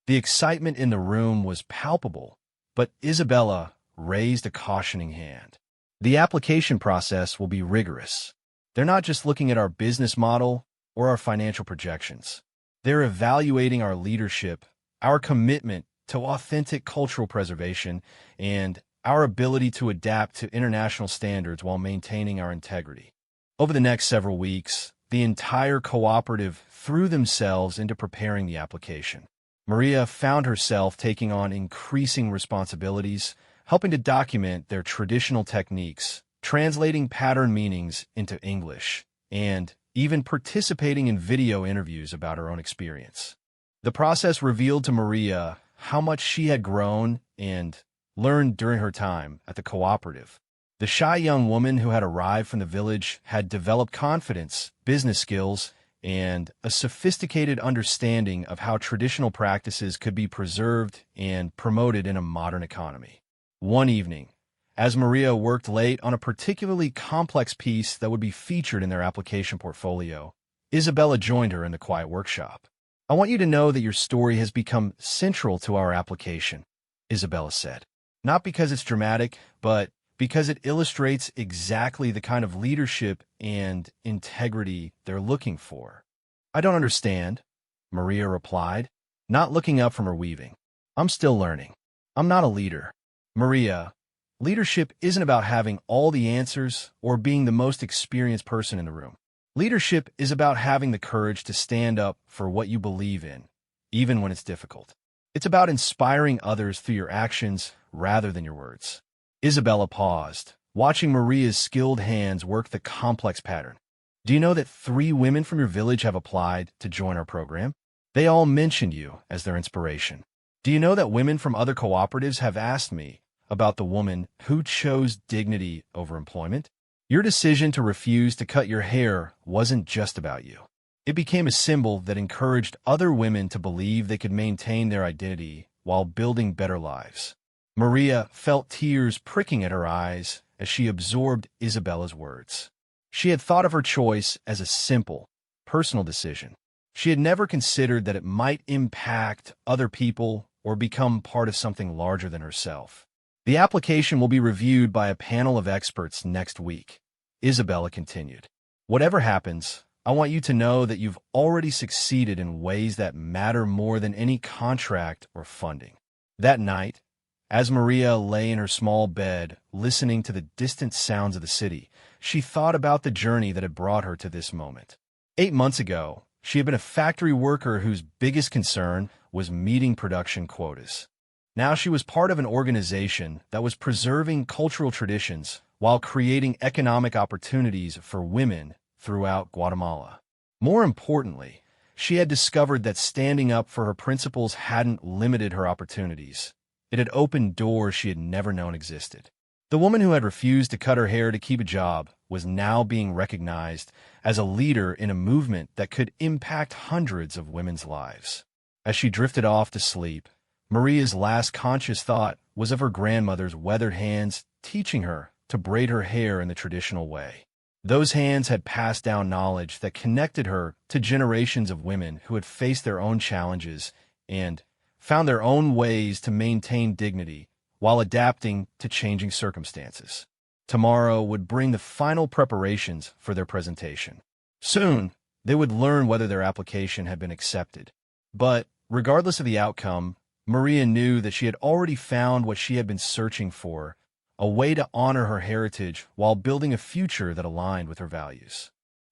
The excitement in the room was palpable, but Isabella raised a cautioning hand. The application process will be rigorous. They're not just looking at our business model or our financial projections. They're evaluating our leadership, our commitment to authentic cultural preservation, and our ability to adapt to international standards while maintaining our integrity. Over the next several weeks, the entire cooperative threw themselves into preparing the application. Maria found herself taking on increasing responsibilities, helping to document their traditional techniques, translating pattern meanings into English, and even participating in video interviews about her own experience. The process revealed to Maria how much she had grown and learned during her time at the cooperative. The shy young woman who had arrived from the village had developed confidence, business skills, and a sophisticated understanding of how traditional practices could be preserved and promoted in a modern economy. One evening, as Maria worked late on a particularly complex piece that would be featured in their application portfolio, Isabella joined her in the quiet workshop. "I want you to know that your story has become central to our application," Isabella said. "Not because it's dramatic, but because it illustrates exactly the kind of leadership and integrity they're looking for." "I don't understand," Maria replied, not looking up from her weaving. "I'm still learning. I'm not a leader." "Maria, leadership isn't about having all the answers or being the most experienced person in the room. Leadership is about having the courage to stand up for what you believe in, even when it's difficult. It's about inspiring others through your actions rather than your words." Isabella paused, watching Maria's skilled hands work the complex pattern. "Do you know that 3 women from your village have applied to join our program? They all mentioned you as their inspiration. Do you know that women from other cooperatives have asked me about the woman who chose dignity over employment? Your decision to refuse to cut your hair wasn't just about you. It became a symbol that encouraged other women to believe they could maintain their identity while building better lives." Maria felt tears pricking at her eyes as she absorbed Isabella's words. She had thought of her choice as a simple, personal decision. She had never considered that it might impact other people or become part of something larger than herself. "The application will be reviewed by a panel of experts next week," Isabella continued. "Whatever happens, I want you to know that you've already succeeded in ways that matter more than any contract or funding." That night, as Maria lay in her small bed, listening to the distant sounds of the city, she thought about the journey that had brought her to this moment. 8 months ago, she had been a factory worker whose biggest concern was meeting production quotas. Now she was part of an organization that was preserving cultural traditions while creating economic opportunities for women throughout Guatemala. More importantly, she had discovered that standing up for her principles hadn't limited her opportunities. It had opened doors she had never known existed. The woman who had refused to cut her hair to keep a job was now being recognized as a leader in a movement that could impact hundreds of women's lives. As she drifted off to sleep, Maria's last conscious thought was of her grandmother's weathered hands teaching her to braid her hair in the traditional way. Those hands had passed down knowledge that connected her to generations of women who had faced their own challenges and found their own ways to maintain dignity while adapting to changing circumstances. Tomorrow would bring the final preparations for their presentation. Soon, they would learn whether their application had been accepted. But regardless of the outcome, Maria knew that she had already found what she had been searching for, a way to honor her heritage while building a future that aligned with her values.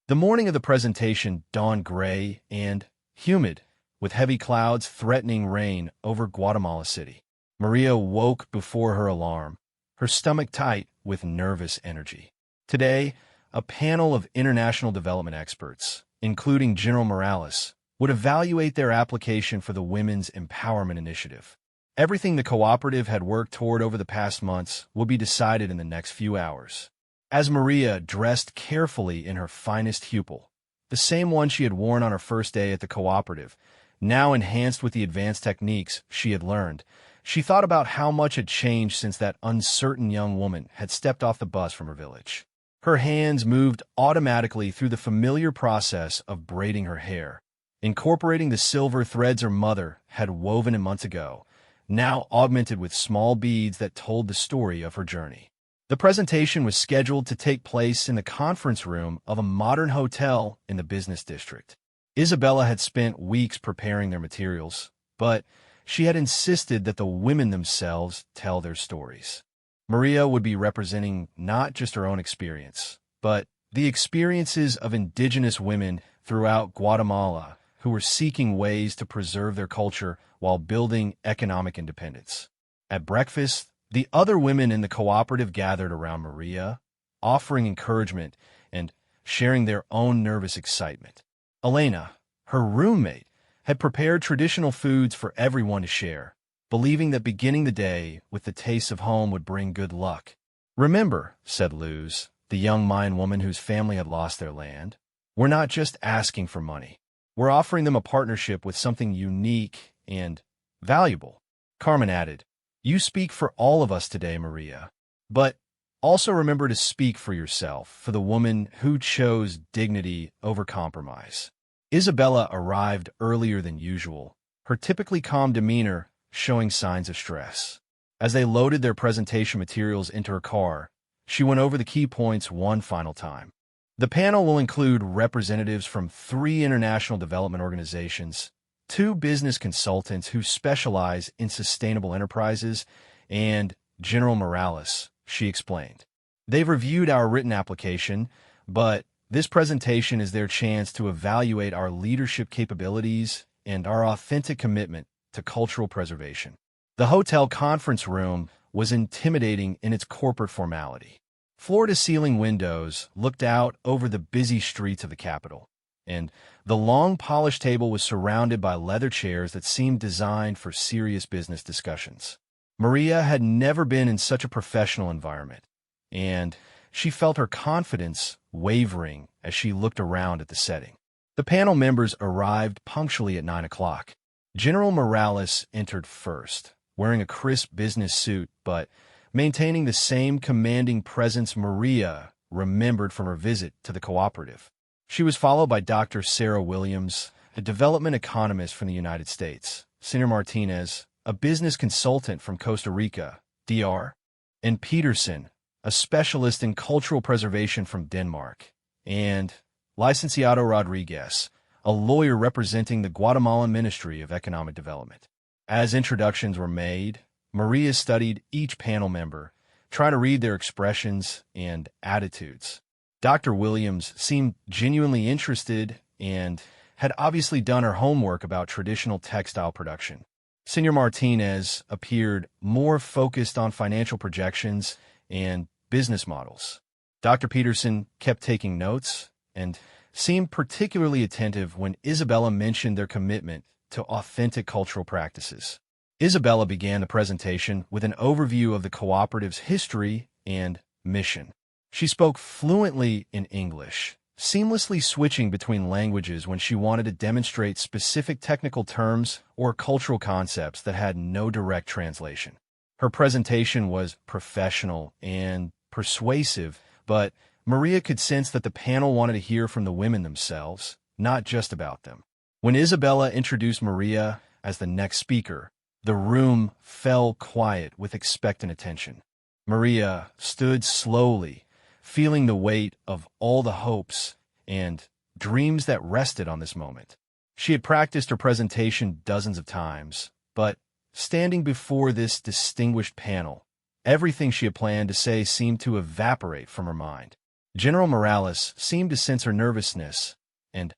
The morning of the presentation dawned gray and humid, with heavy clouds threatening rain over Guatemala City. Maria woke before her alarm, her stomach tight with nervous energy. Today, a panel of international development experts, including General Morales, would evaluate their application for the Women's Empowerment Initiative. Everything the cooperative had worked toward over the past months would be decided in the next few hours. As Maria dressed carefully in her finest huipil, the same one she had worn on her first day at the cooperative, now enhanced with the advanced techniques she had learned, she thought about how much had changed since that uncertain young woman had stepped off the bus from her village. Her hands moved automatically through the familiar process of braiding her hair, incorporating the silver threads her mother had woven in months ago, now augmented with small beads that told the story of her journey. The presentation was scheduled to take place in the conference room of a modern hotel in the business district. Isabella had spent weeks preparing their materials, but she had insisted that the women themselves tell their stories. Maria would be representing not just her own experience, but the experiences of indigenous women throughout Guatemala who were seeking ways to preserve their culture while building economic independence. At breakfast, the other women in the cooperative gathered around Maria, offering encouragement and sharing their own nervous excitement. Elena, her roommate, had prepared traditional foods for everyone to share, believing that beginning the day with the taste of home would bring good luck. "Remember," said Luz, the young Mayan woman whose family had lost their land, "we're not just asking for money. We're offering them a partnership with something unique and valuable." Carmen added, "You speak for all of us today, Maria. But also remember to speak for yourself, for the woman who chose dignity over compromise." Isabella arrived earlier than usual, her typically calm demeanor showing signs of stress. As they loaded their presentation materials into her car, she went over the key points one final time. The panel will include representatives from 3 international development organizations, 2 business consultants who specialize in sustainable enterprises, and General Morales, she explained. "They've reviewed our written application, but this presentation is their chance to evaluate our leadership capabilities and our authentic commitment to cultural preservation." The hotel conference room was intimidating in its corporate formality. Floor-to-ceiling windows looked out over the busy streets of the capital, and the long polished table was surrounded by leather chairs that seemed designed for serious business discussions. Maria had never been in such a professional environment, and she felt her confidence wavering as she looked around at the setting. The panel members arrived punctually at 9 o'clock. General Morales entered first, wearing a crisp business suit, but maintaining the same commanding presence Maria remembered from her visit to the cooperative. She was followed by Dr. Sarah Williams, a development economist from the United States, Senor Martinez, a business consultant from Costa Rica, DR, and Peterson, a specialist in cultural preservation from Denmark, and Licenciado Rodriguez, a lawyer representing the Guatemalan Ministry of Economic Development. As introductions were made, Maria studied each panel member, trying to read their expressions and attitudes. Dr. Williams seemed genuinely interested and had obviously done her homework about traditional textile production. Senor Martinez appeared more focused on financial projections and business models. Dr. Peterson kept taking notes and seemed particularly attentive when Isabella mentioned their commitment to authentic cultural practices. Isabella began the presentation with an overview of the cooperative's history and mission. She spoke fluently in English, seamlessly switching between languages when she wanted to demonstrate specific technical terms or cultural concepts that had no direct translation. Her presentation was professional and persuasive, but Maria could sense that the panel wanted to hear from the women themselves, not just about them. When Isabella introduced Maria as the next speaker, the room fell quiet with expectant attention. Maria stood slowly, feeling the weight of all the hopes and dreams that rested on this moment. She had practiced her presentation dozens of times, but standing before this distinguished panel, everything she had planned to say seemed to evaporate from her mind. General Morales seemed to sense her nervousness and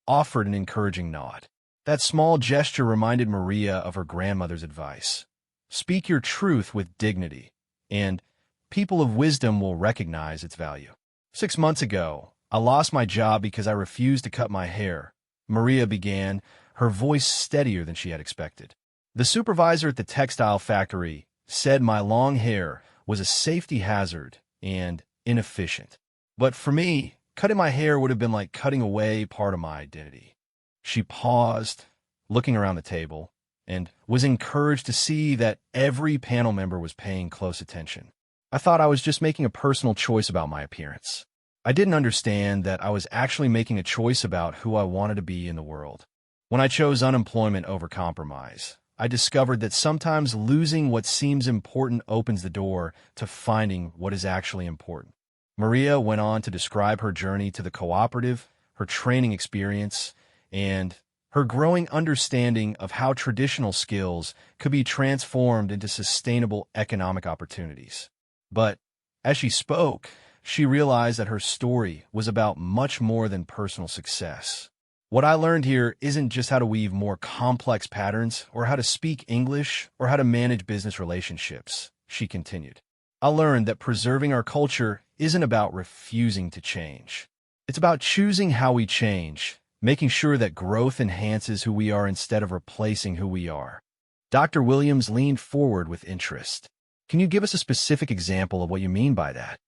offered an encouraging nod. That small gesture reminded Maria of her grandmother's advice. Speak your truth with dignity, and people of wisdom will recognize its value. 6 months ago, I lost my job because I refused to cut my hair, Maria began, her voice steadier than she had expected. The supervisor at the textile factory said my long hair was a safety hazard and inefficient. But for me, cutting my hair would have been like cutting away part of my identity. She paused, looking around the table, and was encouraged to see that every panel member was paying close attention. I thought I was just making a personal choice about my appearance. I didn't understand that I was actually making a choice about who I wanted to be in the world. When I chose unemployment over compromise, I discovered that sometimes losing what seems important opens the door to finding what is actually important. Maria went on to describe her journey to the cooperative, her training experience, and her growing understanding of how traditional skills could be transformed into sustainable economic opportunities. But as she spoke, she realized that her story was about much more than personal success. What I learned here isn't just how to weave more complex patterns or how to speak English or how to manage business relationships, she continued. I learned that preserving our culture isn't about refusing to change. It's about choosing how we change, making sure that growth enhances who we are instead of replacing who we are. Dr. Williams leaned forward with interest. Can you give us a specific example of what you mean by that?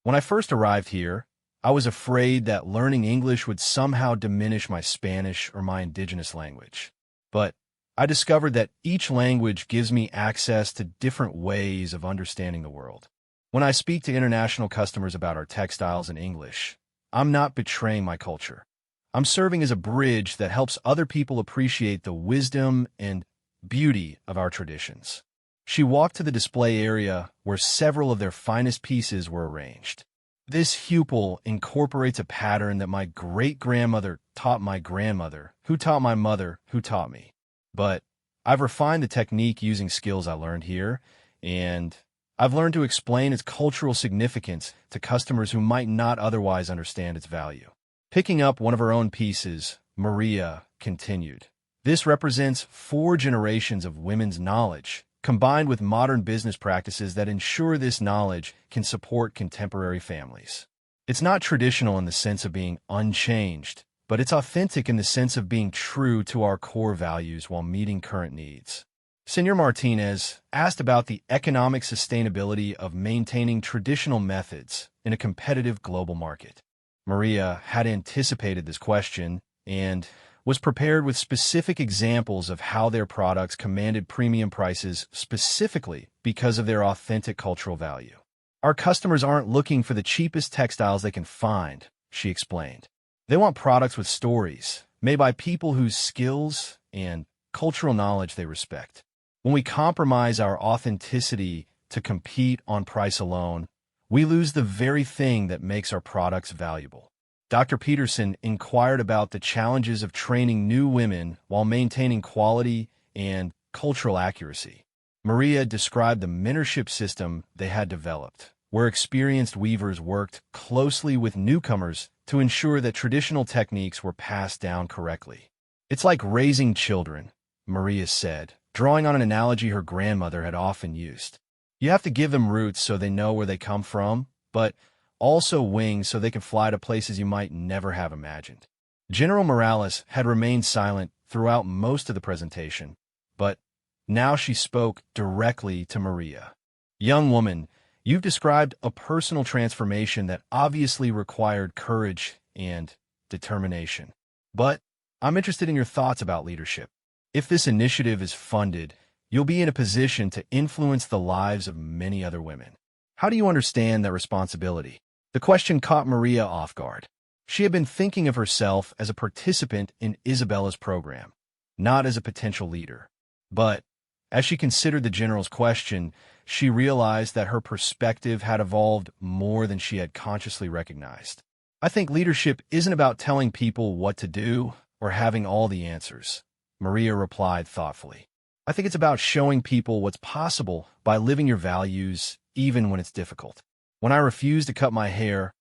When I first arrived here, I was afraid that learning English would somehow diminish my Spanish or my indigenous language. But I discovered that each language gives me access to different ways of understanding the world. When I speak to international customers about our textiles in English, I'm not betraying my culture. I'm serving as a bridge that helps other people appreciate the wisdom and beauty of our traditions. She walked to the display area where several of their finest pieces were arranged. This hupel incorporates a pattern that my great-grandmother taught my grandmother, who taught my mother, who taught me. But I've refined the technique using skills I learned here, and I've learned to explain its cultural significance to customers who might not otherwise understand its value. Picking up one of her own pieces, Maria continued. This represents 4 generations of women's knowledge, combined with modern business practices that ensure this knowledge can support contemporary families. It's not traditional in the sense of being unchanged, but it's authentic in the sense of being true to our core values while meeting current needs. Senor Martinez asked about the economic sustainability of maintaining traditional methods in a competitive global market. Maria had anticipated this question and was prepared with specific examples of how their products commanded premium prices specifically because of their authentic cultural value. Our customers aren't looking for the cheapest textiles they can find, she explained. They want products with stories, made by people whose skills and cultural knowledge they respect. When we compromise our authenticity to compete on price alone, we lose the very thing that makes our products valuable. Dr. Peterson inquired about the challenges of training new women while maintaining quality and cultural accuracy. Maria described the mentorship system they had developed, where experienced weavers worked closely with newcomers to ensure that traditional techniques were passed down correctly. It's like raising children, Maria said, drawing on an analogy her grandmother had often used. You have to give them roots so they know where they come from, but also wings so they can fly to places you might never have imagined. General Morales had remained silent throughout most of the presentation, but now she spoke directly to Maria. Young woman, you've described a personal transformation that obviously required courage and determination. But I'm interested in your thoughts about leadership. If this initiative is funded, you'll be in a position to influence the lives of many other women. How do you understand that responsibility? The question caught Maria off guard. She had been thinking of herself as a participant in Isabella's program, not as a potential leader. But as she considered the general's question, she realized that her perspective had evolved more than she had consciously recognized. I think leadership isn't about telling people what to do or having all the answers, Maria replied thoughtfully. I think it's about showing people what's possible by living your values, even when it's difficult. When I refused to cut my hair,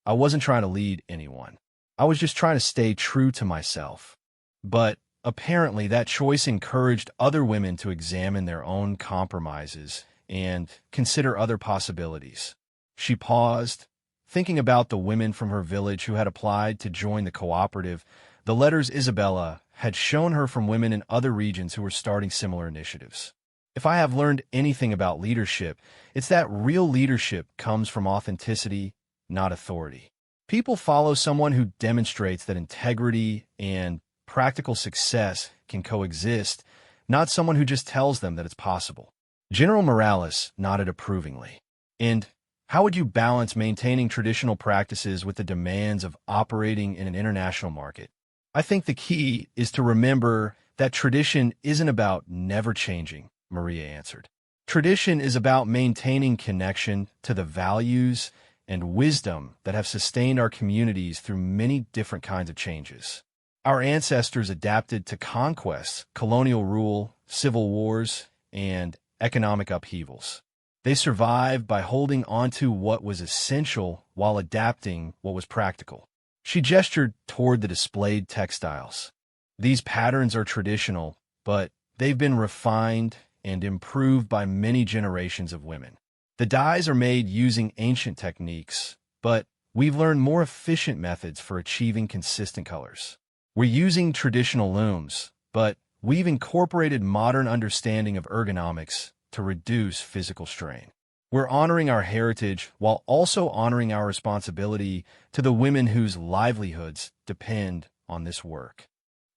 I wasn't trying to lead anyone. I was just trying to stay true to myself. But apparently that choice encouraged other women to examine their own compromises and consider other possibilities. She paused, thinking about the women from her village who had applied to join the cooperative. The letters Isabella had shown her from women in other regions who were starting similar initiatives. If I have learned anything about leadership, it's that real leadership comes from authenticity, not authority. People follow someone who demonstrates that integrity and practical success can coexist, not someone who just tells them that it's possible. General Morales nodded approvingly. And how would you balance maintaining traditional practices with the demands of operating in an international market? I think the key is to remember that tradition isn't about never changing, Maria answered. Tradition is about maintaining connection to the values and wisdom that have sustained our communities through many different kinds of changes. Our ancestors adapted to conquests, colonial rule, civil wars, and economic upheavals. They survived by holding onto what was essential while adapting what was practical. She gestured toward the displayed textiles. These patterns are traditional, but they've been refined and improved by many generations of women. The dyes are made using ancient techniques, but we've learned more efficient methods for achieving consistent colors. We're using traditional looms, but we've incorporated modern understanding of ergonomics to reduce physical strain. We're honoring our heritage while also honoring our responsibility to the women whose livelihoods depend on this work.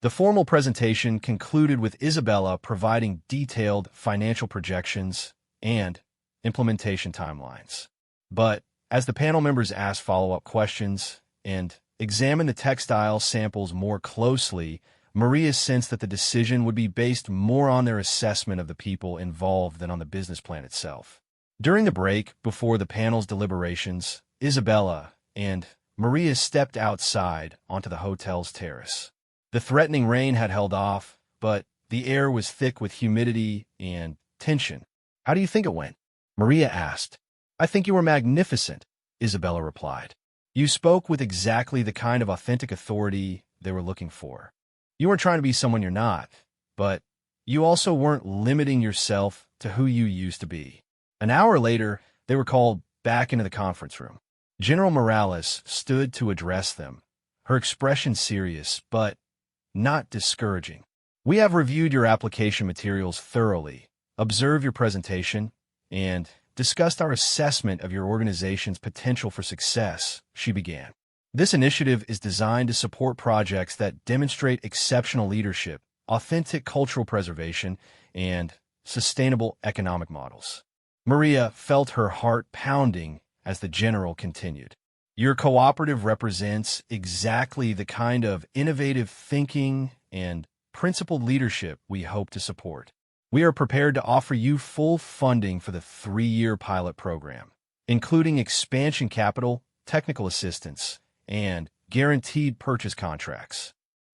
The formal presentation concluded with Isabella providing detailed financial projections and implementation timelines. But as the panel members asked follow-up questions and examined the textile samples more closely, Maria sensed that the decision would be based more on their assessment of the people involved than on the business plan itself. During the break before the panel's deliberations, Isabella and Maria stepped outside onto the hotel's terrace. The threatening rain had held off, but the air was thick with humidity and tension. "How do you think it went?" Maria asked. "I think you were magnificent," Isabella replied. "You spoke with exactly the kind of authentic authority they were looking for. You weren't trying to be someone you're not, but you also weren't limiting yourself to who you used to be." An hour later, they were called back into the conference room. General Morales stood to address them, her expression serious, but not discouraging. "We have reviewed your application materials thoroughly, observed your presentation, and discussed our assessment of your organization's potential for success," she began. "This initiative is designed to support projects that demonstrate exceptional leadership, authentic cultural preservation, and sustainable economic models." Maria felt her heart pounding as the general continued. "Your cooperative represents exactly the kind of innovative thinking and principled leadership we hope to support. We are prepared to offer you full funding for the 3-year pilot program, including expansion capital, technical assistance, and guaranteed purchase contracts."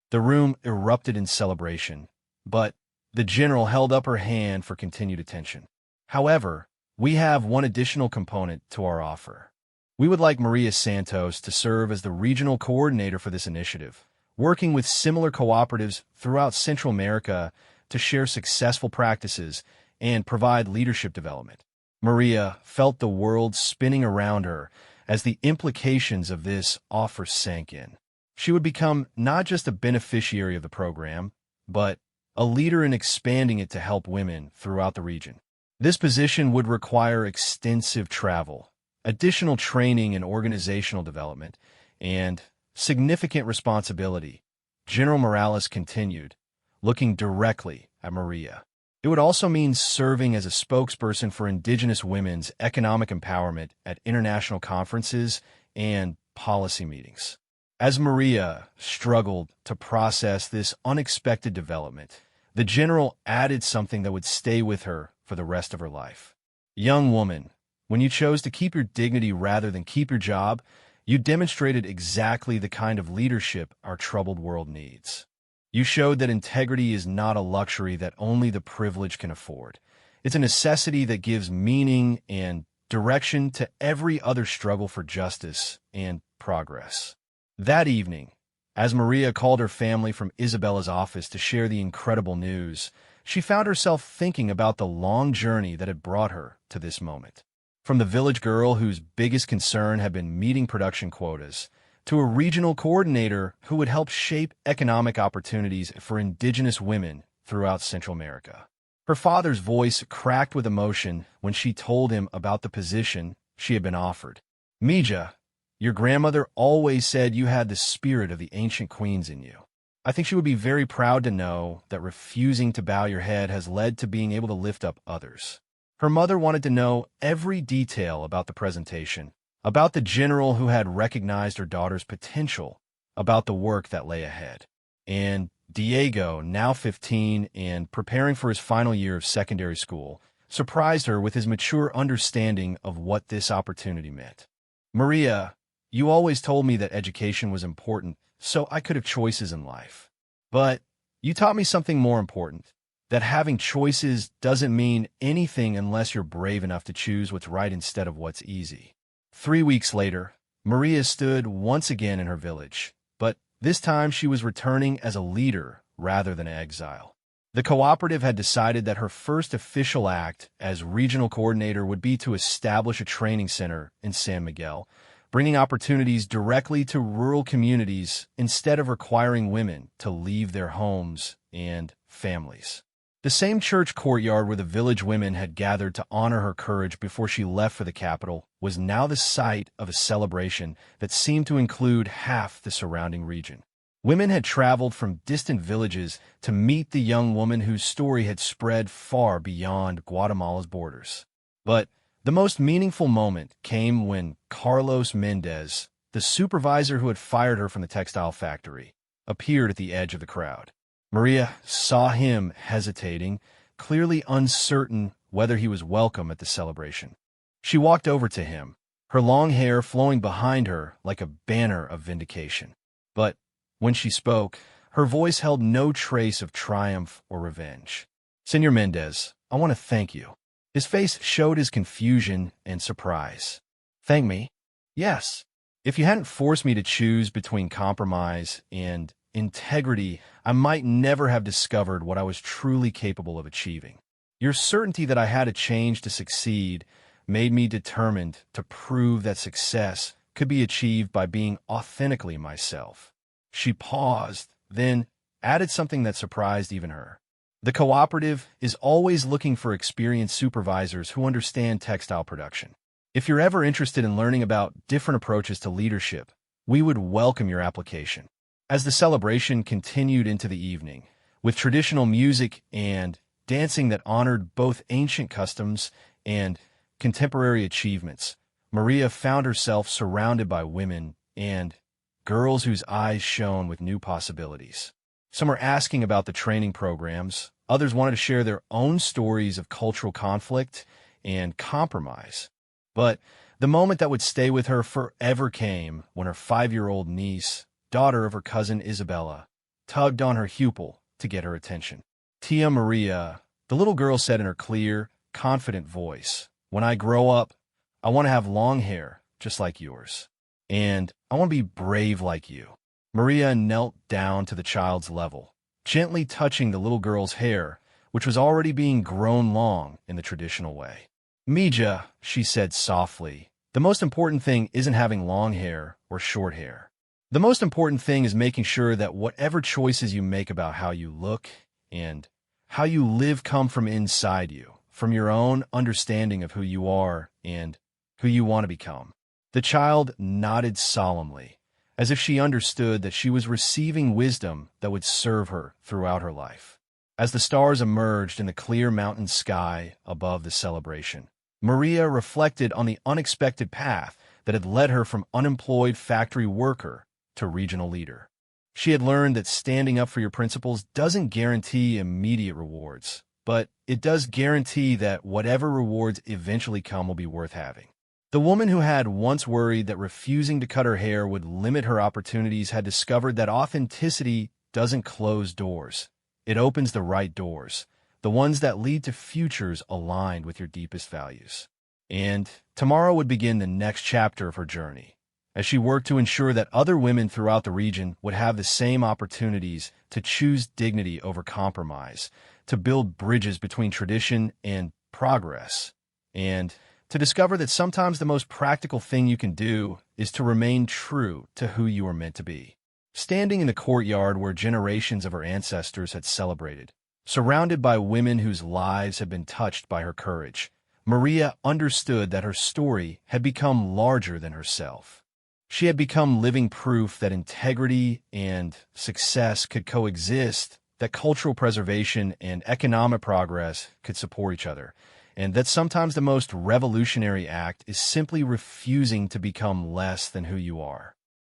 The room erupted in celebration, but the general held up her hand for continued attention. "However, we have one additional component to our offer. We would like Maria Santos to serve as the regional coordinator for this initiative, working with similar cooperatives throughout Central America to share successful practices and provide leadership development." Maria felt the world spinning around her as the implications of this offer sank in. She would become not just a beneficiary of the program, but a leader in expanding it to help women throughout the region. This position would require extensive travel, additional training and organizational development, and significant responsibility, General Morales continued, looking directly at Maria. It would also mean serving as a spokesperson for Indigenous women's economic empowerment at international conferences and policy meetings. As Maria struggled to process this unexpected development, the general added something that would stay with her for the rest of her life. "Young woman, when you chose to keep your dignity rather than keep your job, you demonstrated exactly the kind of leadership our troubled world needs. You showed that integrity is not a luxury that only the privileged can afford. It's a necessity that gives meaning and direction to every other struggle for justice and progress." That evening, as Maria called her family from Isabella's office to share the incredible news, she found herself thinking about the long journey that had brought her to this moment. From the village girl whose biggest concern had been meeting production quotas, to a regional coordinator who would help shape economic opportunities for Indigenous women throughout Central America. Her father's voice cracked with emotion when she told him about the position she had been offered. "Mija, your grandmother always said you had the spirit of the ancient queens in you. I think she would be very proud to know that refusing to bow your head has led to being able to lift up others." Her mother wanted to know every detail about the presentation, about the general who had recognized her daughter's potential, about the work that lay ahead. And Diego, now 15 and preparing for his final year of secondary school, surprised her with his mature understanding of what this opportunity meant. Maria, you always told me that education was important, so I could have choices in life. But you taught me something more important, that having choices doesn't mean anything unless you're brave enough to choose what's right instead of what's easy. 3 weeks later, Maria stood once again in her village, but this time she was returning as a leader rather than an exile. The cooperative had decided that her first official act as regional coordinator would be to establish a training center in San Miguel, bringing opportunities directly to rural communities instead of requiring women to leave their homes and families. The same church courtyard where the village women had gathered to honor her courage before she left for the capital was now the site of a celebration that seemed to include half the surrounding region. Women had traveled from distant villages to meet the young woman whose story had spread far beyond Guatemala's borders. But the most meaningful moment came when Carlos Mendez, the supervisor who had fired her from the textile factory, appeared at the edge of the crowd. Maria saw him hesitating, clearly uncertain whether he was welcome at the celebration. She walked over to him, her long hair flowing behind her like a banner of vindication. But when she spoke, her voice held no trace of triumph or revenge. "Senor Mendez, I want to thank you." His face showed his confusion and surprise. "Thank me?" "Yes. If you hadn't forced me to choose between compromise and integrity, I might never have discovered what I was truly capable of achieving. Your certainty that I had to change to succeed made me determined to prove that success could be achieved by being authentically myself." She paused, then added something that surprised even her. "The cooperative is always looking for experienced supervisors who understand textile production. If you're ever interested in learning about different approaches to leadership, we would welcome your application." As the celebration continued into the evening, with traditional music and dancing that honored both ancient customs and contemporary achievements, Maria found herself surrounded by women and girls whose eyes shone with new possibilities. Some were asking about the training programs, others wanted to share their own stories of cultural conflict and compromise. But the moment that would stay with her forever came when her 5-year-old niece, daughter of her cousin Isabella, tugged on her pupil to get her attention. "Tia Maria," the little girl said in her clear, confident voice, "when I grow up, I want to have long hair just like yours. And I want to be brave like you." Maria knelt down to the child's level, gently touching the little girl's hair, which was already being grown long in the traditional way. "Mija," she said softly, "the most important thing isn't having long hair or short hair. The most important thing is making sure that whatever choices you make about how you look and how you live come from inside you, from your own understanding of who you are and who you want to become." The child nodded solemnly, as if she understood that she was receiving wisdom that would serve her throughout her life. As the stars emerged in the clear mountain sky above the celebration, Maria reflected on the unexpected path that had led her from unemployed factory worker to regional leader. She had learned that standing up for your principles doesn't guarantee immediate rewards, but it does guarantee that whatever rewards eventually come will be worth having. The woman who had once worried that refusing to cut her hair would limit her opportunities had discovered that authenticity doesn't close doors. It opens the right doors, the ones that lead to futures aligned with your deepest values. And tomorrow would begin the next chapter of her journey, as she worked to ensure that other women throughout the region would have the same opportunities to choose dignity over compromise, to build bridges between tradition and progress, and to discover that sometimes the most practical thing you can do is to remain true to who you are meant to be. Standing in the courtyard where generations of her ancestors had celebrated, surrounded by women whose lives had been touched by her courage, Maria understood that her story had become larger than herself. She had become living proof that integrity and success could coexist, that cultural preservation and economic progress could support each other, and that sometimes the most revolutionary act is simply refusing to become less than who you are.